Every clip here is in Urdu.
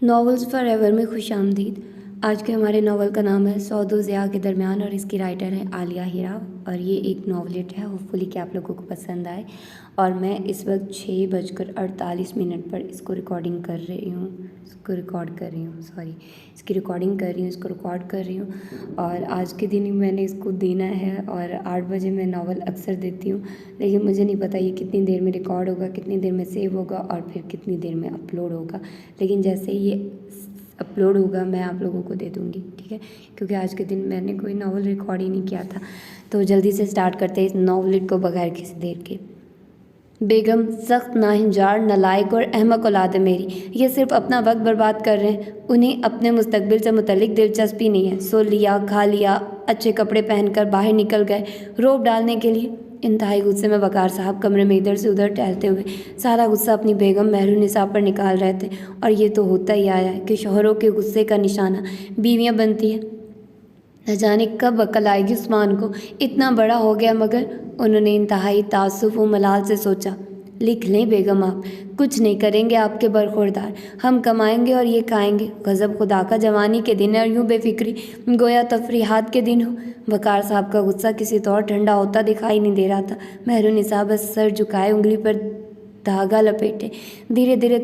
ناولز فار ایور میں خوش آمدید۔ آج کے ہمارے ناول کا نام ہے سود و ضیاء کے درمیان، اور اس کی رائٹر ہے عالیہ ہیرا، اور یہ ایک ناولٹ ہے۔ ہوپ فلی کہ آپ لوگوں کو پسند آئے۔ اور میں اس وقت 6:48 پر اس کو ریکارڈ کر رہی ہوں، اس کو ریکارڈ کر رہی ہوں۔ اور آج کے دن میں نے اس کو دینا ہے، اور 8 بجے میں ناول اکثر دیتی ہوں، لیکن مجھے نہیں پتہ یہ کتنی دیر میں ریکارڈ ہوگا، کتنی دیر میں سیو ہوگا، اور پھر کتنی دیر میں اپلوڈ ہوگا۔ لیکن جیسے یہ اپلوڈ ہوگا میں آپ لوگوں کو دے دوں گی، ٹھیک ہے؟ کیونکہ آج کے دن میں نے کوئی ناول ریکارڈ ہی نہیں کیا تھا، تو جلدی سے سٹارٹ کرتے ہیں اس ناولٹ کو بغیر کسی دیر کے۔ بیگم سخت ناہنجار، نالائق اور احمق اولاد ہے میری۔ یہ صرف اپنا وقت برباد کر رہے ہیں، انہیں اپنے مستقبل سے متعلق دلچسپی نہیں ہے۔ سو لیا، کھا لیا، اچھے کپڑے پہن کر باہر نکل گئے روب ڈالنے کے لیے۔ انتہائی غصے میں وقار صاحب کمرے میں ادھر سے ادھر ٹہلتے ہوئے سارا غصہ اپنی بیگم مہر النساء پر نکال رہے تھے۔ اور یہ تو ہوتا ہی آیا ہے کہ شوہروں کے غصے کا نشانہ بیویاں بنتی ہیں۔ نہ جانے کب عقل آئے گی عثمان کو، اتنا بڑا ہو گیا مگر۔ انہوں نے انتہائی تعصب و ملال سے سوچا، لکھ لیں بیگم، آپ کچھ نہیں کریں گے آپ کے برخوردار، ہم کمائیں گے اور یہ کھائیں گے۔ غضب خدا کا جوانی کے دن، اور یوں بے فکری گویا تفریحات کے دن ہو۔ وقار صاحب کا غصہ کسی طور ٹھنڈا ہوتا دکھائی نہیں دے رہا تھا۔ مہر النساء بس سر جھکائے، انگلی پر دھاگا لپیٹے دھیرے دھیرے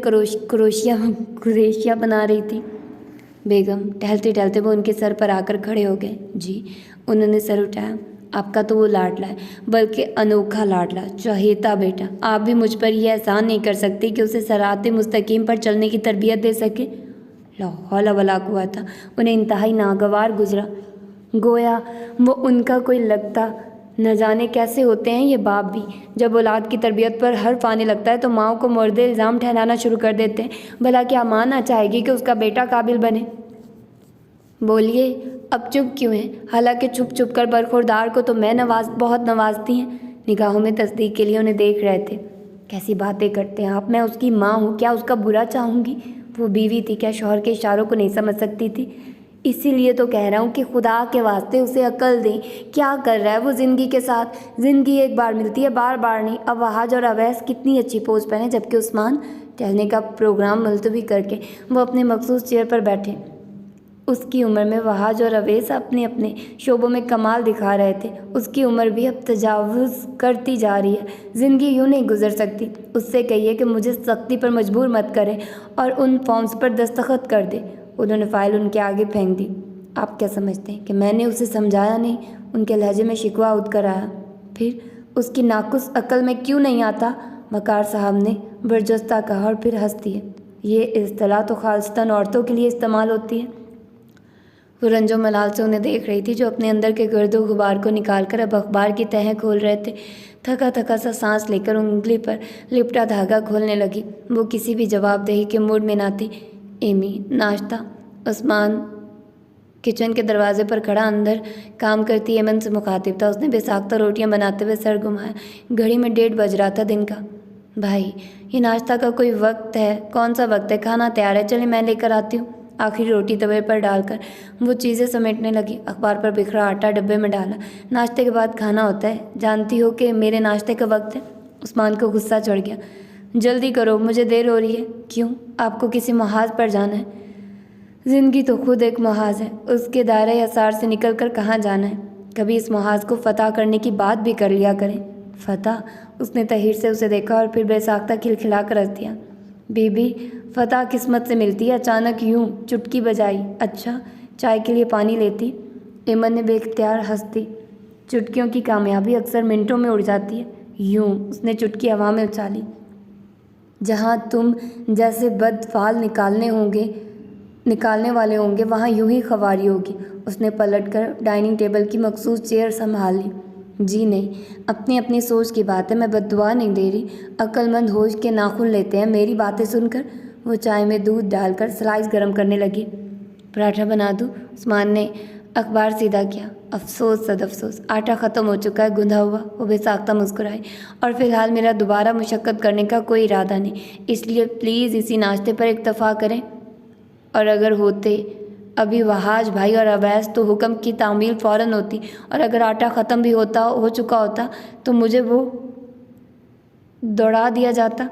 کروشیا بنا رہی تھی۔ بیگم ٹہلتے ٹہلتے وہ ان کے سر پر آ کر کھڑے ہو گئے۔ جی، انہوں نے سر اٹھایا۔ آپ کا تو وہ لاڈلا ہے، بلکہ انوکھا لاڈلا، چہیتا بیٹا۔ آپ بھی مجھ پر یہ احسان نہیں کر سکتی کہ اسے صراط مستقیم پر چلنے کی تربیت دے سکے۔ لا حول ولا قوت۔ انہیں انتہائی ناگوار گزرا، گویا وہ ان کا کوئی لگتا۔ نہ جانے کیسے ہوتے ہیں یہ باپ بھی، جب اولاد کی تربیت پر حرف آنے لگتا ہے تو ماؤں کو مورد الزام ٹھہرانا شروع کر دیتے ہیں۔ بھلا کیا ماں نہ چاہے گی کہ اس کا بیٹا قابل بنے؟ بولیے، اب چپ کیوں ہیں؟ حالانکہ چھپ چھپ کر برخوردار کو تو میں بہت نوازتی ہیں۔ نگاہوں میں تصدیق کے لیے انہیں دیکھ رہے تھے۔ کیسی باتیں کرتے ہیں آپ، میں اس کی ماں ہوں، کیا اس کا برا چاہوں گی؟ وہ بیوی تھی، کیا شوہر کے اشاروں کو نہیں سمجھ سکتی تھی؟ اسی لیے تو کہہ رہا ہوں کہ خدا کے واسطے اسے عقل دیں۔ کیا کر رہا ہے وہ زندگی کے ساتھ؟ زندگی ایک بار ملتی ہے، بار بار نہیں۔ اب وہاج اور اویس کتنی اچھی پوز پہنے، جبکہ عثمان ٹہلنے کا پروگرام ملتوی کر کے وہ اپنے مخصوص چیئر پر بیٹھے۔ اس کی عمر میں وہاج اور اویس اپنے اپنے شعبوں میں کمال دکھا رہے تھے۔ اس کی عمر بھی اب تجاوز کرتی جا رہی ہے۔ زندگی یوں نہیں گزر سکتی۔ اس سے کہیے کہ مجھے سختی پر مجبور مت کرے اور ان فارمز پر دستخط کر دے۔ انہوں نے فائل ان کے آگے پھینک دی۔ آپ کیا سمجھتے ہیں کہ میں نے اسے سمجھایا نہیں؟ ان کے لہجے میں شکوہ اٹھ کر آیا۔ پھر اس کی ناقص عقل میں کیوں نہیں آتا؟ وقار صاحب نے برجستہ کہا اور پھر ہنس دیے۔ یہ اصطلاح تو خالصتاً عورتوں کے لیے استعمال ہوتی ہے۔ وہ رنج و ملال سے انہیں دیکھ رہی تھی، جو اپنے اندر کے گرد و غبار کو نکال کر اب اخبار کی تہیں کھول رہے تھے۔ تھکا تھکا سا سانس لے کر انگلی پر لپٹا دھاگا کھولنے لگی۔ وہ کسی بھی جواب دہی کے موڈ میں نہ تھی۔ ایمی، ناشتہ؟ عثمان کچن کے دروازے پر کھڑا اندر کام کرتی ایمن سے مخاطب تھا۔ اس نے بے ساختہ روٹیاں بناتے ہوئے سر گھمایا۔ گھڑی میں 1:30 بج رہا تھا دن کا۔ بھائی، یہ ناشتہ کا کوئی وقت ہے؟ کون سا وقت ہے؟ کھانا تیار ہے، چلیں میں لے کر آتی ہوں۔ آخری روٹی توے پر ڈال کر وہ چیزیں سمیٹنے لگی۔ اخبار پر بکھرا آٹا ڈبے میں ڈالا۔ ناشتے کے بعد کھانا ہوتا ہے، جانتی ہو کہ میرے ناشتے کا وقت ہے؟ عثمان کو غصہ چڑھ گیا۔ جلدی کرو، مجھے دیر ہو رہی ہے۔ کیوں؟ آپ کو کسی محاذ پر جانا ہے؟ زندگی تو خود ایک محاذ ہے، اس کے دائرۂ اثار سے نکل کر کہاں جانا ہے؟ کبھی اس محاذ کو فتح کرنے کی بات بھی کر لیا کریں۔ فتح؟ اس نے تحیر سے اسے دیکھا اور پھر بے ساختہ کھلکھلا کر ہنس دیا۔ بی بی، فتح قسمت سے ملتی ہے، اچانک یوں چٹکی بجائی۔ اچھا، چائے کے لیے پانی لیتی؟ ایمن نے بے اختیار ہنس دی۔ چٹکیوں کی کامیابی اکثر منٹوں میں اڑ جاتی ہے۔ یوں اس نے چٹکی ہوا میں اچھالی۔ جہاں تم جیسے بدفعال نکالنے والے ہوں گے وہاں یوں ہی خواری ہوگی۔ اس نے پلٹ کر ڈائننگ ٹیبل کی مخصوص چیئر سنبھال لی۔ جی نہیں، اپنی اپنی سوچ کی بات ہے، میں بد دعا نہیں دے رہی۔ عقل مند ہوش کے ناخن لیتے ہیں میری باتیں سن کر۔ وہ چائے میں دودھ ڈال کر سلائس گرم کرنے لگی۔ پراٹھا بنا دوں؟ عثمان نے اخبار سیدھا کیا۔ افسوس صد افسوس، آٹا ختم ہو چکا ہے، گندھا ہوا۔ وہ بے ساختہ مسکرائی۔ اور فی الحال میرا دوبارہ مشقت کرنے کا کوئی ارادہ نہیں، اس لیے پلیز اسی ناشتے پر اکتفا کریں۔ اور اگر ہوتے ابھی وہاج بھائی اور اویس تو حکم کی تعمیل فوراً ہوتی، اور اگر آٹا ختم بھی ہو چکا ہوتا تو مجھے وہ دوڑا دیا جاتا۔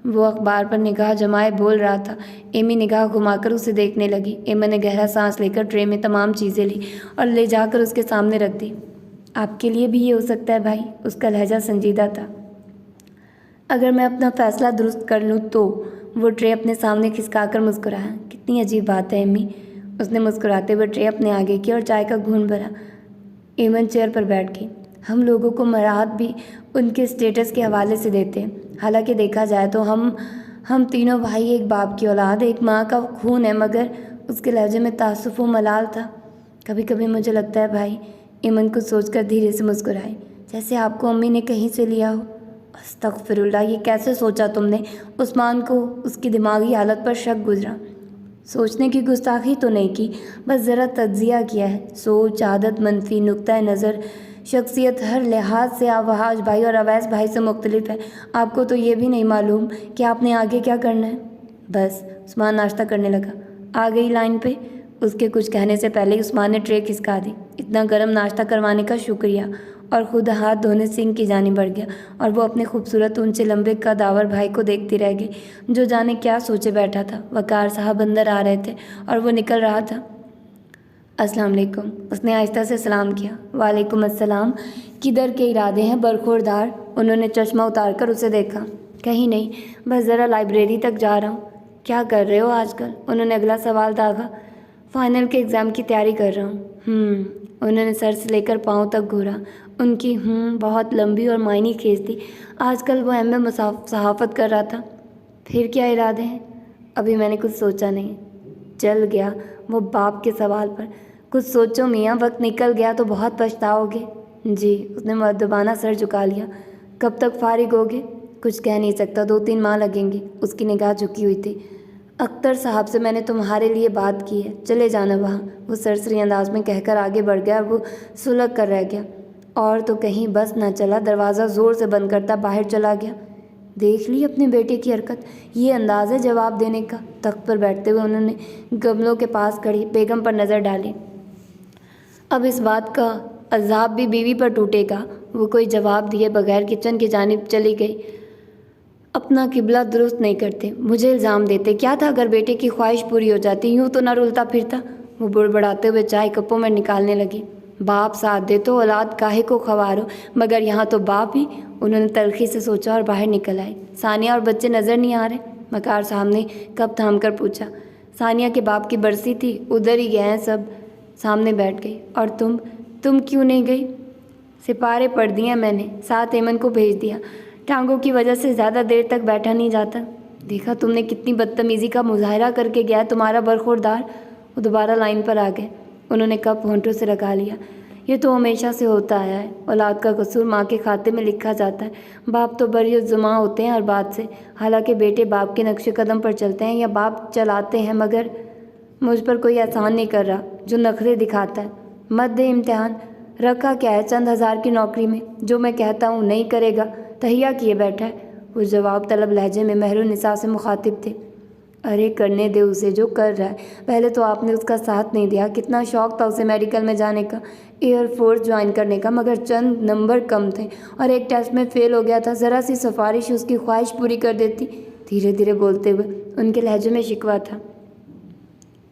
وہ اخبار پر نگاہ جمائے بول رہا تھا۔ ایمی نگاہ گھما کر اسے دیکھنے لگی۔ ایمن نے گہرا سانس لے کر ٹرے میں تمام چیزیں لی اور لے جا کر اس کے سامنے رکھ دی۔ آپ کے لیے بھی یہ ہو سکتا ہے بھائی، اس کا لہجہ سنجیدہ تھا۔ اگر میں اپنا فیصلہ درست کر لوں تو۔ وہ ٹرے اپنے سامنے کھسکا کر مسکرایا۔ کتنی عجیب بات ہے ایمی، اس نے مسکراتے ہوئے ٹرے اپنے آگے کی اور چائے کا گھونٹ بھرا۔ ایمن چیئر پر بیٹھ گئی۔ ہم لوگوں کو مراحت بھی ان کے اسٹیٹس کے حوالے سے دیتے ہیں، حالانکہ دیکھا جائے تو ہم تینوں بھائی ایک باپ کی اولاد، ایک ماں کا خون ہے، مگر اس کے لہجے میں تعصب و ملال تھا۔ کبھی کبھی مجھے لگتا ہے بھائی، ایمن کو سوچ کر دھیرے سے مسکرائی، جیسے آپ کو امی نے کہیں سے لیا ہو۔ استغفر اللہ، یہ کیسے سوچا تم نے؟ عثمان کو اس کی دماغی حالت پر شک گزرا۔ سوچنے کی گستاخی تو نہیں کی، بس ذرا تجزیہ کیا ہے۔ سوچ، عادت، منفی نقطۂ نظر، شخصیت ہر لحاظ سے وحاش بھائی اور اویس بھائی سے مختلف ہے۔ آپ کو تو یہ بھی نہیں معلوم کہ آپ نے آگے کیا کرنا ہے۔ بس، عثمان ناشتہ کرنے لگا۔ آ گئی لائن پہ؟ اس کے کچھ کہنے سے پہلے ہی عثمان نے ٹرے کھسکا دی۔ اتنا گرم ناشتہ کروانے کا شکریہ، اور خود ہاتھ دھونے سنک کی جانب بڑھ گیا، اور وہ اپنے خوبصورت اونچے لمبے قداور بھائی کو دیکھتی رہ گئی، جو جانے کیا سوچے بیٹھا تھا۔ وقار صاحب اندر آ رہے تھے اور وہ نکل رہا تھا۔ السلام علیکم، اس نے آہستہ سے سلام کیا۔ وعلیکم السلام، کدھر کے ارادے ہیں برخوردار؟ انہوں نے چشمہ اتار کر اسے دیکھا۔ کہیں نہیں، بس ذرا لائبریری تک جا رہا ہوں۔ کیا کر رہے ہو آج کل؟ انہوں نے اگلا سوال داغا۔ فائنل کے ایگزام کی تیاری کر رہا ہوں۔ انہوں نے سر سے لے کر پاؤں تک گھورا۔ ان کی بہت لمبی اور معنی خیز تھی۔ آج کل وہ ایم صحافت کر رہا تھا۔ پھر کیا ارادے ہیں؟ ابھی میں نے کچھ سوچا نہیں۔ چل گیا وہ باپ کے سوال پر۔ کچھ سوچو میاں، وقت نکل گیا تو بہت پچھتاؤ گے۔ جی، اس نے مؤدبانہ سر جھکا لیا۔ کب تک فارغ ہوگے؟ کچھ کہہ نہیں سکتا، 2-3 ماہ لگیں گے۔ اس کی نگاہ جھکی ہوئی تھی۔ اختر صاحب سے میں نے تمہارے لیے بات کی ہے، چلے جانا وہاں، وہ سرسری انداز میں کہہ کر آگے بڑھ گیا اور وہ سلگ کر رہ گیا۔ اور تو کہیں بس نہ چلا، دروازہ زور سے بند کرتا باہر چلا گیا۔ دیکھ لی اپنے بیٹے کی حرکت، یہ انداز ہے جواب دینے کا۔ تخت پر بیٹھتے ہوئے انہوں نے گملوں کے پاس کھڑی بیگم پر نظر ڈالی۔ اب اس بات کا عذاب بھی بیوی پر ٹوٹے گا۔ وہ کوئی جواب دیے بغیر کچن کی جانب چلی گئی۔ اپنا قبلہ درست نہیں کرتے، مجھے الزام دیتے، کیا تھا اگر بیٹے کی خواہش پوری ہو جاتی؟ یوں تو نہ رلتا پھرتا۔ وہ بڑبڑاتے ہوئے چائے کپوں میں نکالنے لگی۔ باپ ساتھ دے تو اولاد کاہے کو خوارو، مگر یہاں تو باپ ہی۔ انہوں نے تلخی سے سوچا اور باہر نکل آئے۔ ثانیہ اور بچے نظر نہیں آ رہے؟ وقار صاحب نے کپ تھام کر پوچھا۔ ثانیہ کے باپ کی برسی تھی، ادھر ہی گئے ہیں سب۔ سامنے بیٹھ گئی۔ اور تم کیوں نہیں گئی؟ سپارے پڑھ دیے میں نے، ساتھ ایمن کو بھیج دیا۔ ٹانگوں کی وجہ سے زیادہ دیر تک بیٹھا نہیں جاتا۔ دیکھا تم نے کتنی بدتمیزی کا مظاہرہ کر کے گیا تمہارا برخوردار۔ وہ دوبارہ لائن پر آ گئے۔ انہوں نے کپ ہونٹوں سے لگا لیا۔ یہ تو ہمیشہ سے ہوتا آیا ہے، اولاد کا قصور ماں کے کھاتے میں لکھا جاتا ہے۔ باپ تو بری الزما ہوتے ہیں ہر بات سے، حالانکہ بیٹے باپ کے نقش قدم پر چلتے ہیں یا باپ چلاتے ہیں، مگر مجھ پر کوئی احسان نہیں کر رہا جو نخرے دکھاتا ہے۔ مت دے امتحان، رکھا کیا ہے چند ہزار کی نوکری میں؟ جو میں کہتا ہوں نہیں کرے گا، تہیہ کیے بیٹھا ہے۔ وہ جواب طلب لہجے میں مہر النساء سے مخاطب تھے۔ ارے کرنے دے اسے جو کر رہا ہے، پہلے تو آپ نے اس کا ساتھ نہیں دیا۔ کتنا شوق تھا اسے میڈیکل میں جانے کا، ایئر فورس جوائن کرنے کا، مگر چند نمبر کم تھے اور ایک ٹیسٹ میں فیل ہو گیا تھا۔ ذرا سی سفارش اس کی خواہش پوری کر دیتی۔ دھیرے دھیرے بولتے ہوئے ان کے لہجے میں شکوہ تھا۔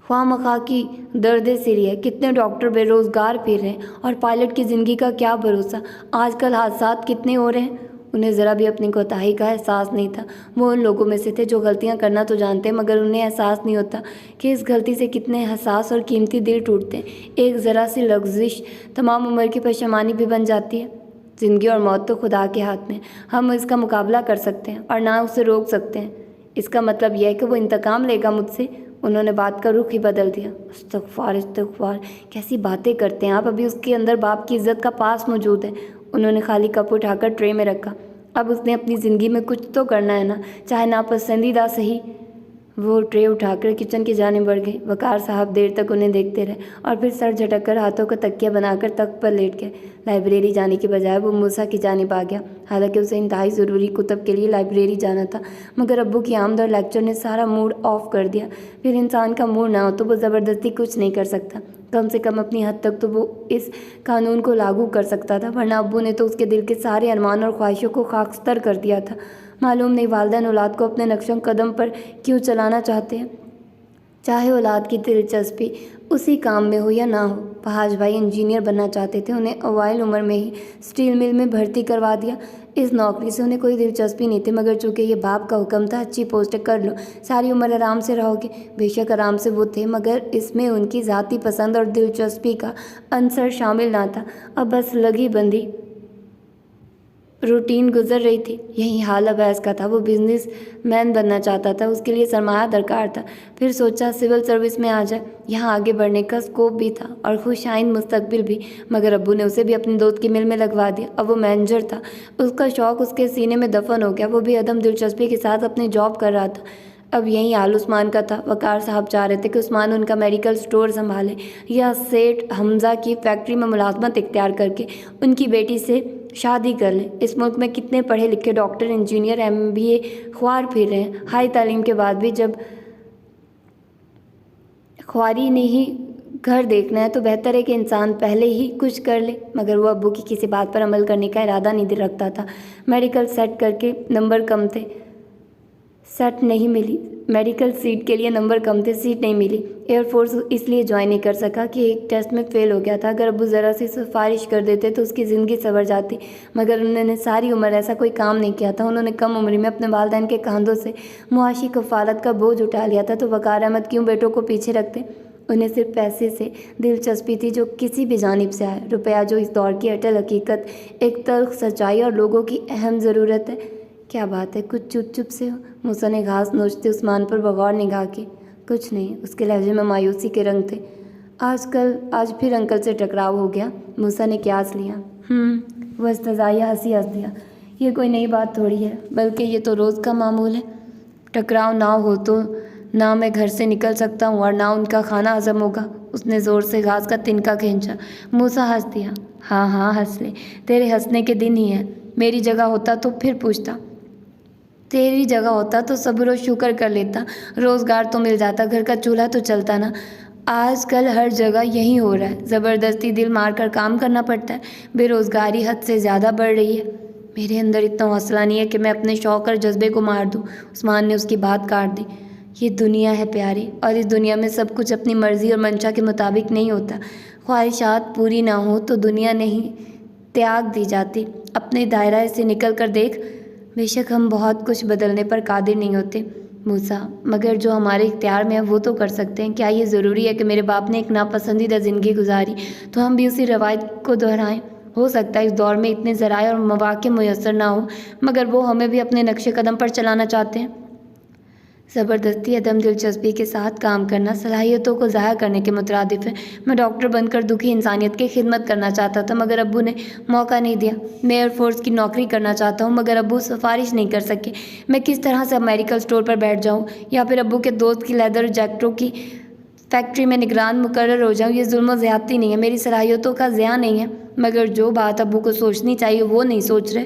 خواہ مخواہ کی درد سری ہے، کتنے ڈاکٹر بے روزگار پھر رہے ہیں، اور پائلٹ کی زندگی کا کیا بھروسہ؟ آج کل حادثات کتنے ہو رہے ہیں۔ انہیں ذرا بھی اپنی کوتاہی کا احساس نہیں تھا۔ وہ ان لوگوں میں سے تھے جو غلطیاں کرنا تو جانتے مگر انہیں احساس نہیں ہوتا کہ اس غلطی سے کتنے حساس اور قیمتی دل ٹوٹتے ہیں۔ ایک ذرا سی لغزش تمام عمر کی پشیمانی بھی بن جاتی ہے۔ زندگی اور موت تو خدا کے ہاتھ میں، ہم اس کا مقابلہ کر سکتے ہیں اور نہ اسے روک سکتے ہیں۔ اس کا مطلب یہ ہے کہ وہ انتقام لے گا مجھ سے؟ انہوں نے بات کا رخ ہی بدل دیا۔ استغفار استغفار، کیسی باتیں کرتے ہیں آپ، ابھی اس کے اندر باپ کی عزت کا پاس موجود ہے۔ انہوں نے خالی کپ اٹھا کر ٹرے میں رکھا۔ اب اس نے اپنی زندگی میں کچھ تو کرنا ہے نا، چاہے ناپسندیدہ صحیح۔ وہ ٹرے اٹھا کر کچن کی جانب بڑھ گئی۔ وقار صاحب دیر تک انہیں دیکھتے رہے اور پھر سر جھٹک کر ہاتھوں کا تکیہ بنا کر تخت پر لیٹ گئے۔ لائبریری جانے کے بجائے وہ موسیٰ کی جانب آ گیا، حالانکہ اسے انتہائی ضروری کتب کے لیے لائبریری جانا تھا، مگر ابو کی آمد اور لیکچر نے سارا موڈ آف کر دیا۔ پھر انسان کا موڈ نہ ہو تو وہ زبردستی کچھ نہیں کر سکتا، کم سے کم اپنی حد تک تو وہ اس قانون کو لاگو کر سکتا تھا، ورنہ ابو نے تو اس کے دل کے سارے ارمان اور خواہشوں کو خاکستر کر دیا تھا۔ معلوم نہیں والدین اولاد کو اپنے نقش قدم پر کیوں چلانا چاہتے ہیں، چاہے اولاد کی دلچسپی اسی کام میں ہو یا نہ ہو۔ فحاش بھائی انجینئر بننا چاہتے تھے، انہیں اوائل عمر میں ہی اسٹیل مل میں بھرتی کروا دیا۔ اس نوکری سے انہیں کوئی دلچسپی نہیں تھی، مگر چونکہ یہ باپ کا حکم تھا، اچھی پوسٹ کر لو، ساری عمر آرام سے رہو گے۔ بے شک آرام سے وہ تھے، مگر اس میں ان کی ذاتی پسند اور دلچسپی کا عنصر شامل نہ تھا۔ اب بس لگی بندی روٹین گزر رہی تھی۔ یہی حال اویس کا تھا، وہ بزنس مین بننا چاہتا تھا، اس کے لیے سرمایہ درکار تھا۔ پھر سوچا سول سروس میں آ جائے، یہاں آگے بڑھنے کا اسکوپ بھی تھا اور خوش آئند مستقبل بھی، مگر ابو نے اسے بھی اپنے دوست کی مل میں لگوا دیا۔ اب وہ مینیجر تھا، اس کا شوق اس کے سینے میں دفن ہو گیا، وہ بھی عدم دلچسپی کے ساتھ اپنی جاب کر رہا تھا۔ اب یہی حال عثمان کا تھا۔ وقار صاحب چاہ رہے تھے کہ عثمان ان کا میڈیکل سٹور سنبھالے یا سیٹھ حمزہ کی فیکٹری میں ملازمت اختیار کر کے ان کی بیٹی سے شادی کر لے۔ اس ملک میں کتنے پڑھے لکھے ڈاکٹر، انجینئر، MBA خوار پھر رہے ہیں۔ ہائی تعلیم کے بعد بھی جب خواری نے ہی گھر دیکھنا ہے تو بہتر ہے کہ انسان پہلے ہی کچھ کر لے، مگر وہ ابو کی کسی بات پر عمل کرنے کا ارادہ نہیں رکھتا تھا۔ میڈیکل سیٹ کر کے نمبر کم تھے، سیٹ نہیں ملی، میڈیکل سیٹ کے لیے نمبر کم تھے، سیٹ نہیں ملی۔ ایئر فورس اس لیے جوائن نہیں کر سکا کہ ایک ٹیسٹ میں فیل ہو گیا تھا۔ اگر ابو ذرا سی سفارش کر دیتے تو اس کی زندگی سنور جاتی، مگر انہوں نے ساری عمر ایسا کوئی کام نہیں کیا تھا۔ انہوں نے کم عمری میں اپنے والدین کے کاندھوں سے معاشی کفالت کا بوجھ اٹھا لیا تھا، تو وقار احمد کیوں بیٹوں کو پیچھے رکھتے؟ انہیں صرف پیسے سے دلچسپی تھی، جو کسی بھی جانب سے آئے۔ روپیہ جو اس دور کی اٹل حقیقت، ایک تلخ سچائی اور لوگوں کی اہم ضرورت ہے۔ کیا بات ہے، کچھ چپ چپ سے ہو؟ موسیٰ نے گھاس نوچتے عثمان پر بغور نگاہ کی۔ کچھ نہیں، اس کے لہجے میں مایوسی کے رنگ تھے۔ آج پھر انکل سے ٹکراؤ ہو گیا؟ موسیٰ نے قیاس لیا۔ وہ استہزائیہ ہنسی ہنس دیا۔ یہ کوئی نئی بات تھوڑی ہے، بلکہ یہ تو روز کا معمول ہے۔ ٹکراؤ نہ ہو تو نہ میں گھر سے نکل سکتا ہوں اور نہ ان کا کھانا ہضم ہوگا۔ اس نے زور سے گھاس کا تنکا کھینچا۔ موسیٰ ہنس دیا۔ ہاں ہنس لے، تیرے ہنسنے کے دن ہی ہیں۔ میری جگہ ہوتا تو پھر پوچھتا، تیری جگہ ہوتا تو صبر و شکر کر لیتا، روزگار تو مل جاتا، گھر کا چولہا تو چلتا نا۔ آج کل ہر جگہ یہی ہو رہا ہے، زبردستی دل مار کر کام کرنا پڑتا ہے، بے روزگاری حد سے زیادہ بڑھ رہی ہے۔ میرے اندر اتنا حوصلہ نہیں ہے کہ میں اپنے شوق اور جذبے کو مار دوں۔ عثمان نے اس کی بات کاٹ دی۔ یہ دنیا ہے پیارے، اور اس دنیا میں سب کچھ اپنی مرضی اور منشا کے مطابق نہیں ہوتا۔ خواہشات پوری نہ ہوں تو دنیا نہیں تیاگ دی جاتی۔ اپنے دائرہ سے نکل کر دیکھ، بے شک ہم بہت کچھ بدلنے پر قادر نہیں ہوتے موسیٰ، مگر جو ہمارے اختیار میں ہے وہ تو کر سکتے ہیں۔ کیا یہ ضروری ہے کہ میرے باپ نے ایک ناپسندیدہ زندگی گزاری تو ہم بھی اسی روایت کو دہرائیں؟ ہو سکتا ہے اس دور میں اتنے ذرائع اور مواقع میسر نہ ہوں، مگر وہ ہمیں بھی اپنے نقش قدم پر چلانا چاہتے ہیں۔ زبردستی عدم دلچسپی کے ساتھ کام کرنا صلاحیتوں کو ضائع کرنے کے مترادف ہے۔ میں ڈاکٹر بن کر دکھی انسانیت کی خدمت کرنا چاہتا تھا، مگر ابو نے موقع نہیں دیا۔ میں ایئر فورس کی نوکری کرنا چاہتا ہوں، مگر ابو سفارش نہیں کر سکے۔ میں کس طرح سے اب میڈیکل سٹور پر بیٹھ جاؤں یا پھر ابو کے دوست کی لیدر جیکٹوں کی فیکٹری میں نگران مقرر ہو جاؤں؟ یہ ظلم و زیادتی نہیں ہے، میری صلاحیتوں کا ضیاع نہیں ہے، مگر جو بات ابو کو سوچنی چاہیے وہ نہیں سوچ رہے۔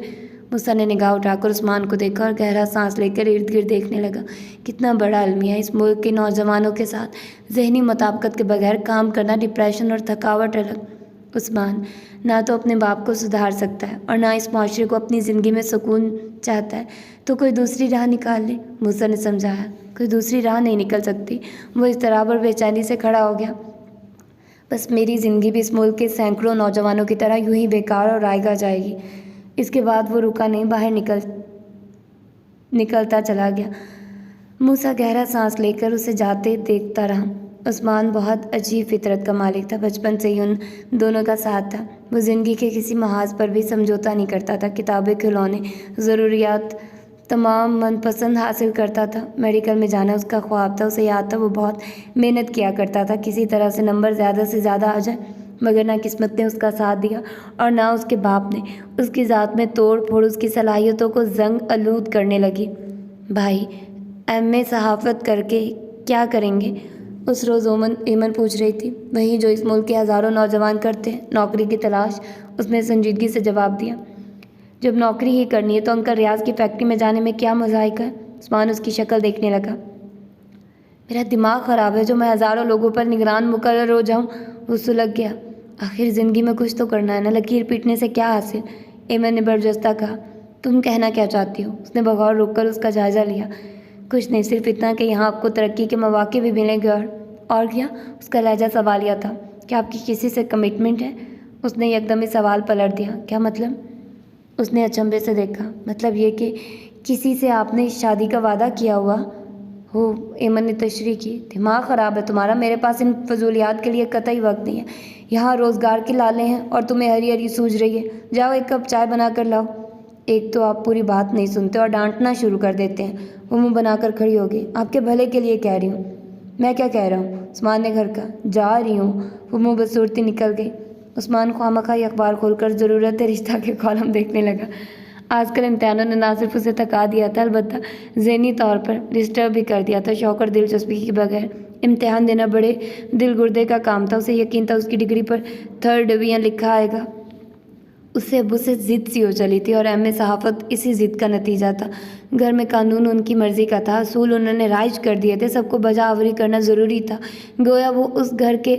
موسیٰ نے نگاہ اٹھا کر عثمان کو دیکھا اور گہرا سانس لے کر ارد گرد دیکھنے لگا۔ کتنا بڑا المیہ ہے، اس ملک کے نوجوانوں کے ساتھ ذہنی مطابقت کے بغیر کام کرنا ڈپریشن اور تھکاوٹ الگ۔ عثمان نہ تو اپنے باپ کو سدھار سکتا ہے اور نہ اس معاشرے کو اپنی زندگی میں سکون چاہتا ہے، تو کوئی دوسری راہ نکال لے۔ موسیٰ نے سمجھایا۔ کوئی دوسری راہ نہیں نکل سکتی۔ وہ اضطراب اور بے چینی سے کھڑا ہو گیا۔ بس میری زندگی بھی اس ملک کے سینکڑوں نوجوانوں کی طرح یوں ہی بیکار اور رائگاں جائے گی۔ اس کے بعد وہ رکا نہیں، باہر نکلتا چلا گیا۔ موسیٰ گہرا سانس لے کر اسے جاتے دیکھتا رہا۔ عثمان بہت عجیب فطرت کا مالک تھا، بچپن سے ہی ان دونوں کا ساتھ تھا۔ وہ زندگی کے کسی محاذ پر بھی سمجھوتا نہیں کرتا تھا، کتابیں، کھلونے، ضروریات تمام من پسند حاصل کرتا تھا۔ میڈیکل میں جانا اس کا خواب تھا، اسے یاد تھا وہ بہت محنت کیا کرتا تھا کسی طرح سے نمبر زیادہ سے زیادہ آ جائے، مگر نہ قسمت نے اس کا ساتھ دیا اور نہ اس کے باپ نے۔ اس کی ذات میں توڑ پھوڑ اس کی صلاحیتوں کو زنگ آلود کرنے لگی۔ بھائی MA صحافت کر کے کیا کریں گے؟ اس روز ایمن پوچھ رہی تھی، وہی جو اس ملک کے ہزاروں نوجوان کرتے ہیں، نوکری کی تلاش۔ اس نے سنجیدگی سے جواب دیا، جب نوکری ہی کرنی ہے تو انکل ریاض کی فیکٹری میں جانے میں کیا مضحکہ ہے؟ عثمان اس کی شکل دیکھنے لگا۔ میرا دماغ خراب ہے جو میں ہزاروں لوگوں پر نگران مقرر ہو جاؤں؟ وہ سلگ گیا۔ آخر زندگی میں کچھ تو کرنا ہے نا، لکیر پیٹنے سے کیا حاصل؟ ایمن نے برجستہ کہا۔ تم کہنا کیا چاہتی ہو؟ اس نے بغور رک کر اس کا جائزہ لیا۔ کچھ نہیں، صرف اتنا کہ یہاں آپ کو ترقی کے مواقع بھی ملیں گے۔ اور کیا؟ اس کا لہجہ سوالیہ تھا۔ کیا آپ کی کسی سے کمٹمنٹ ہے؟ اس نے یکدم ہی سوال پلٹ دیا۔ کیا مطلب؟ اس نے اچنبھے سے دیکھا۔ مطلب یہ کہ کسی سے آپ نے شادی کا وعدہ کیا ہوا ہو؟ ایمن نے تشریح کی۔ دماغ خراب ہے تمہارا، میرے پاس ان فضولیات کے لیے قطعی وقت نہیں ہے۔ یہاں روزگار کی لالیں ہیں اور تمہیں ہری ہری سوجھ رہی ہے۔ جاؤ ایک کپ چائے بنا کر لاؤ۔ ایک تو آپ پوری بات نہیں سنتے اور ڈانٹنا شروع کر دیتے ہیں۔ وہ منہ بنا کر کھڑی ہو گئی۔ آپ کے بھلے کے لیے کہہ رہی ہوں۔ میں کیا کہہ رہا ہوں؟ عثمان نے گھر کا جا رہی ہوں۔ وہ منہ بصورتی نکل گئی۔ عثمان خواہ اخبار کھول کر ضرورت رشتہ کے کالم دیکھنے لگا۔ آج کل امتحانوں نے نہ صرف اسے تھکا دیا تھا، البتہ ذہنی طور پر ڈسٹرب بھی کر دیا تھا، شوق اور دلچسپی کے بغیر۔ امتحان دینا بڑے دل گردے کا کام تھا۔ اسے یقین تھا اس کی ڈگری پر 3rd ڈویژن لکھا آئے گا۔ اس سے ابو سے ضد سی ہو چلی تھی اور ایم اے صحافت اسی ضد کا نتیجہ تھا۔ گھر میں قانون ان کی مرضی کا تھا، اصول انہوں نے رائج کر دیے تھے، سب کو بجا آوری کرنا ضروری تھا، گویا وہ اس گھر کے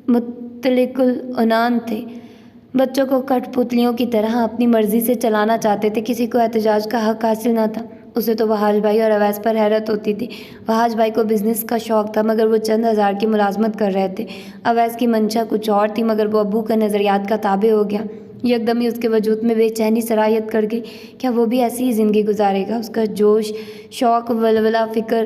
مطلق العنان تھے۔ بچوں کو کٹ پتلیوں کی طرح اپنی مرضی سے چلانا چاہتے تھے، کسی کو احتجاج کا حق حاصل نہ تھا۔ اسے تو وحاج بھائی اور اویس پر حیرت ہوتی تھی۔ وحاج بھائی کو بزنس کا شوق تھا مگر وہ چند ہزار کی ملازمت کر رہے تھے۔ اویس کی منشا کچھ اور تھی مگر وہ ابو کا نظریات کا تابع ہو گیا۔ یکدم ہی اس کے وجود میں بے چینی سرایت کر گئی۔ کیا وہ بھی ایسی ہی زندگی گزارے گا؟ اس کا جوش، شوق، ولولہ، فکر،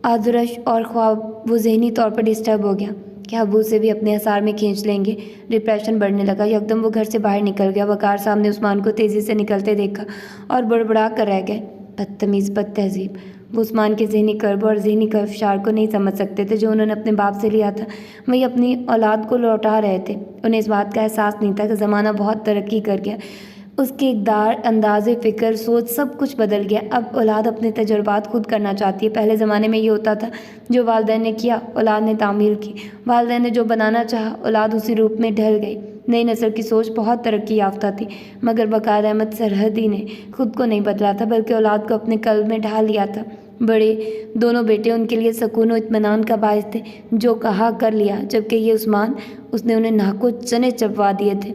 آدرش اور خواب، وہ ذہنی طور پر ڈسٹرب ہو گیا۔ کیا ابو سے بھی اپنے اثار میں کھینچ لیں گے؟ ڈپریشن بڑھنے لگا۔ یکدم وہ گھر سے باہر نکل گیا۔ وقار صاحب نے عثمان کو تیزی سے نکلتے دیکھا اور بڑبڑا کر رہ گئے۔ بدتمیز، بد تہذیب۔ وہ عثمان کے ذہنی کرب اور ذہنی انفشار کو نہیں سمجھ سکتے تھے جو انہوں نے اپنے باپ سے لیا تھا۔ وہی اپنی اولاد کو لوٹا رہے تھے۔ انہیں اس بات کا احساس نہیں تھا کہ زمانہ بہت ترقی کر گیا، اس کے اقدار، انداز فکر، سوچ سب کچھ بدل گیا۔ اب اولاد اپنے تجربات خود کرنا چاہتی ہے۔ پہلے زمانے میں یہ ہوتا تھا، جو والدین نے کیا اولاد نے تعمیل کی، والدین نے جو بنانا چاہا اولاد اسی روپ میں ڈھل گئی۔ نئی نسل کی سوچ بہت ترقی یافتہ تھی مگر وقار احمد سرحدی نے خود کو نہیں بدلا تھا بلکہ اولاد کو اپنے قلب میں ڈھال لیا تھا۔ بڑے دونوں بیٹے ان کے لیے سکون و اطمینان کا باعث تھے۔ جو کہا کر لیا، جبکہ یہ عثمان، اس نے انہیں ناکو چنے چبوا دیے تھے۔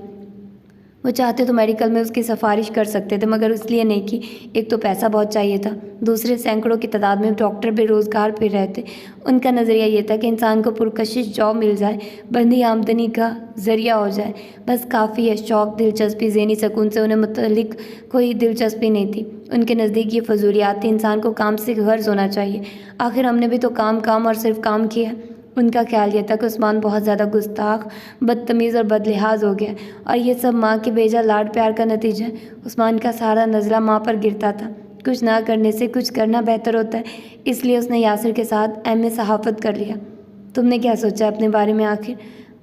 وہ چاہتے تو میڈیکل میں اس کی سفارش کر سکتے تھے مگر اس لیے نہیں کی۔ ایک تو پیسہ بہت چاہیے تھا، دوسرے سینکڑوں کی تعداد میں ڈاکٹر بے روزگار پھر رہے تھے۔ ان کا نظریہ یہ تھا کہ انسان کو پرکشش جاب مل جائے، بندھی آمدنی کا ذریعہ ہو جائے، بس کافی ہے۔ شوق، دلچسپی، ذہنی سکون سے انہیں متعلق کوئی دلچسپی نہیں تھی۔ ان کے نزدیک یہ فضولیات تھی۔ انسان کو کام سے غرض ہونا چاہیے۔ آخر ہم نے بھی تو کام اور صرف کام کیا۔ ان کا خیال یہ تھا کہ عثمان بہت زیادہ گستاخ، بدتمیز اور بد لحاظ ہو گیا اور یہ سب ماں کے بیجا لاڈ پیار کا نتیجہ ہے۔ عثمان کا سارا نزلہ ماں پر گرتا تھا۔ کچھ نہ کرنے سے کچھ کرنا بہتر ہوتا ہے، اس لیے اس نے یاسر کے ساتھ ایم اے صحافت کر لیا۔ تم نے کیا سوچا اپنے بارے میں آخر؟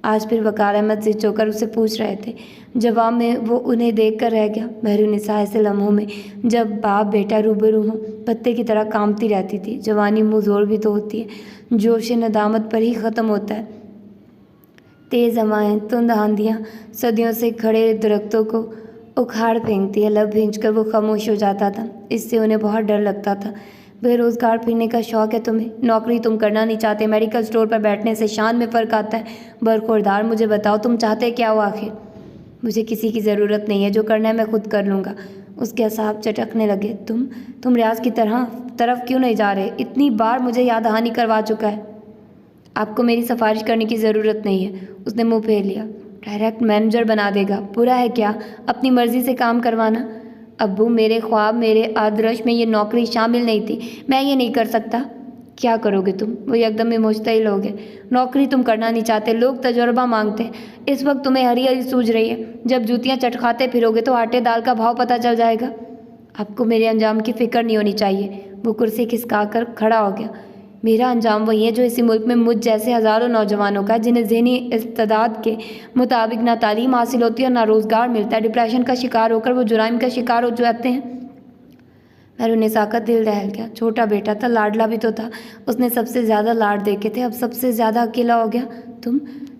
آج پھر وقار احمد ضد چو کر اسے پوچھ رہے تھے۔ جواب میں وہ انہیں دیکھ کر رہ گیا۔ بحرالنساء ایسے لمحوں میں جب باپ بیٹا روبرو ہوں پتے کی طرح کامتی رہتی تھی۔ جوانی منہ زور بھی تو ہوتی ہے، جوش ندامت پر ہی ختم ہوتا ہے۔ تیز ہوائیں، تند آندھیاں صدیوں سے کھڑے درختوں کو اکھاڑ پھینکتی ہے۔ لب بھینچ کر وہ خاموش ہو جاتا تھا۔ اس سے انہیں بہت ڈر لگتا تھا۔ بے روزگار پھرنے کا شوق ہے تمہیں؟ نوکری تم کرنا نہیں چاہتے، میڈیکل سٹور پر بیٹھنے سے شان میں فرق آتا ہے۔ برخوردار، مجھے بتاؤ تم چاہتے کیا ہو آخر؟ مجھے کسی کی ضرورت نہیں ہے، جو کرنا ہے میں خود کر لوں گا۔ اس کے اعصاب چٹکنے لگے۔ تم ریاض کی طرف کیوں نہیں جا رہے؟ اتنی بار مجھے یاد دہانی کروا چکا ہے۔ آپ کو میری سفارش کرنے کی ضرورت نہیں ہے۔ اس نے منہ پھیر لیا۔ ڈائریکٹ مینیجر بنا دے گا، برا ہے کیا اپنی مرضی سے کام کروانا؟ ابو، میرے خواب، میرے آدرش میں یہ نوکری شامل نہیں تھی، میں یہ نہیں کر سکتا۔ کیا کرو گے تم؟ وہ یکدم میں مشتعل ہو گئے۔ نوکری تم کرنا نہیں چاہتے، لوگ تجربہ مانگتے ہیں۔ اس وقت تمہیں ہری ہری سوجھ رہی ہے، جب جوتیاں چٹکھاتے پھرو گے تو آٹے دال کا بھاؤ پتہ چل جائے گا۔ آپ کو میرے انجام کی فکر نہیں ہونی چاہیے۔ وہ کرسی کھسکا کر کھڑا ہو گیا۔ میرا انجام وہی ہے جو اسی ملک میں مجھ جیسے ہزاروں نوجوانوں کا ہے، جنہیں ذہنی استعداد کے مطابق نہ تعلیم حاصل ہوتی ہے اور نہ روزگار ملتا ہے، ڈپریشن کا شکار ہو کر وہ جرائم کا شکار ہو جاتے ہیں۔ بحرالنساء کا دل دہل گیا۔ چھوٹا بیٹا تھا، لاڈلا بھی تو تھا۔ اس نے سب سے زیادہ لاڈ دیکھے تھے، اب سب سے زیادہ اکیلا ہو گیا۔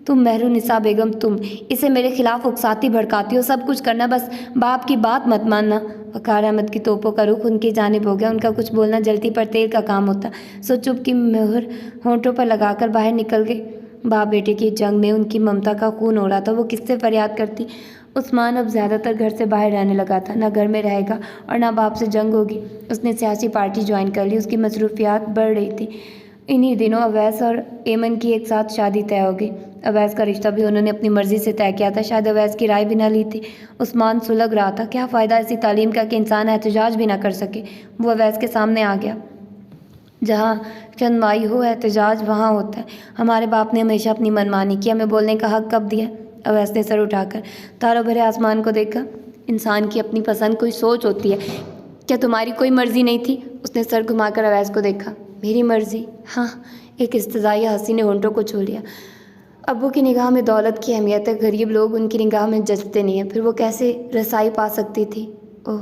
تم بحرالنساء بیگم، تم اسے میرے خلاف اکساتی بھڑکاتی ہو، سب کچھ کرنا، بس باپ کی بات مت ماننا۔ وقار احمد کی توپوں کا رخ ان کی جانب ہو گیا۔ ان کا کچھ بولنا جلتی پر تیل کا کام ہوتا، سو چپ کی مہر ہونٹوں پر لگا کر باہر نکل گئی۔ باپ بیٹے کی جنگ میں ان کی ممتا کا خون ہو رہا تھا۔ وہ کس سے فریاد کرتی عثمان اب زیادہ تر گھر سے باہر رہنے لگا تھا، نہ گھر میں رہے گا اور نہ باپ سے جنگ ہوگی۔ اس نے سیاسی پارٹی جوائن کر لی، اس کی مصروفیات بڑھ رہی تھی۔ انہی دنوں اویس اور ایمن کی ایک ساتھ شادی طے ہو گئی۔ اویس کا رشتہ بھی انہوں نے اپنی مرضی سے طے کیا تھا، شاید اویس کی رائے بھی نہ لی تھی۔ عثمان سلگ رہا تھا، کیا فائدہ ایسی تعلیم کا کہ انسان احتجاج بھی نہ کر سکے۔ وہ اویس کے سامنے آ گیا۔ جہاں چندمائی ہو احتجاج وہاں ہوتا ہے۔ ہمارے باپ نے ہمیشہ اپنی منمانی کی، ہمیں بولنے کا حق کب دیا؟ اویس نے سر اٹھا کر تاروں بھرے آسمان کو دیکھا۔ انسان کی اپنی پسند کوئی سوچ ہوتی ہے، کیا تمہاری کوئی مرضی نہیں تھی؟ اس نے سر گھما کر اویس کو دیکھا۔ میری مرضی؟ ہاں۔ ایک استضائی ہنسی نے ہونٹوں کو چھو لیا۔ ابو کی نگاہ میں دولت کی اہمیت ہے، غریب لوگ ان کی نگاہ میں جچتے نہیں ہیں، پھر وہ کیسے رسائی پا سکتی تھی؟ اوہ،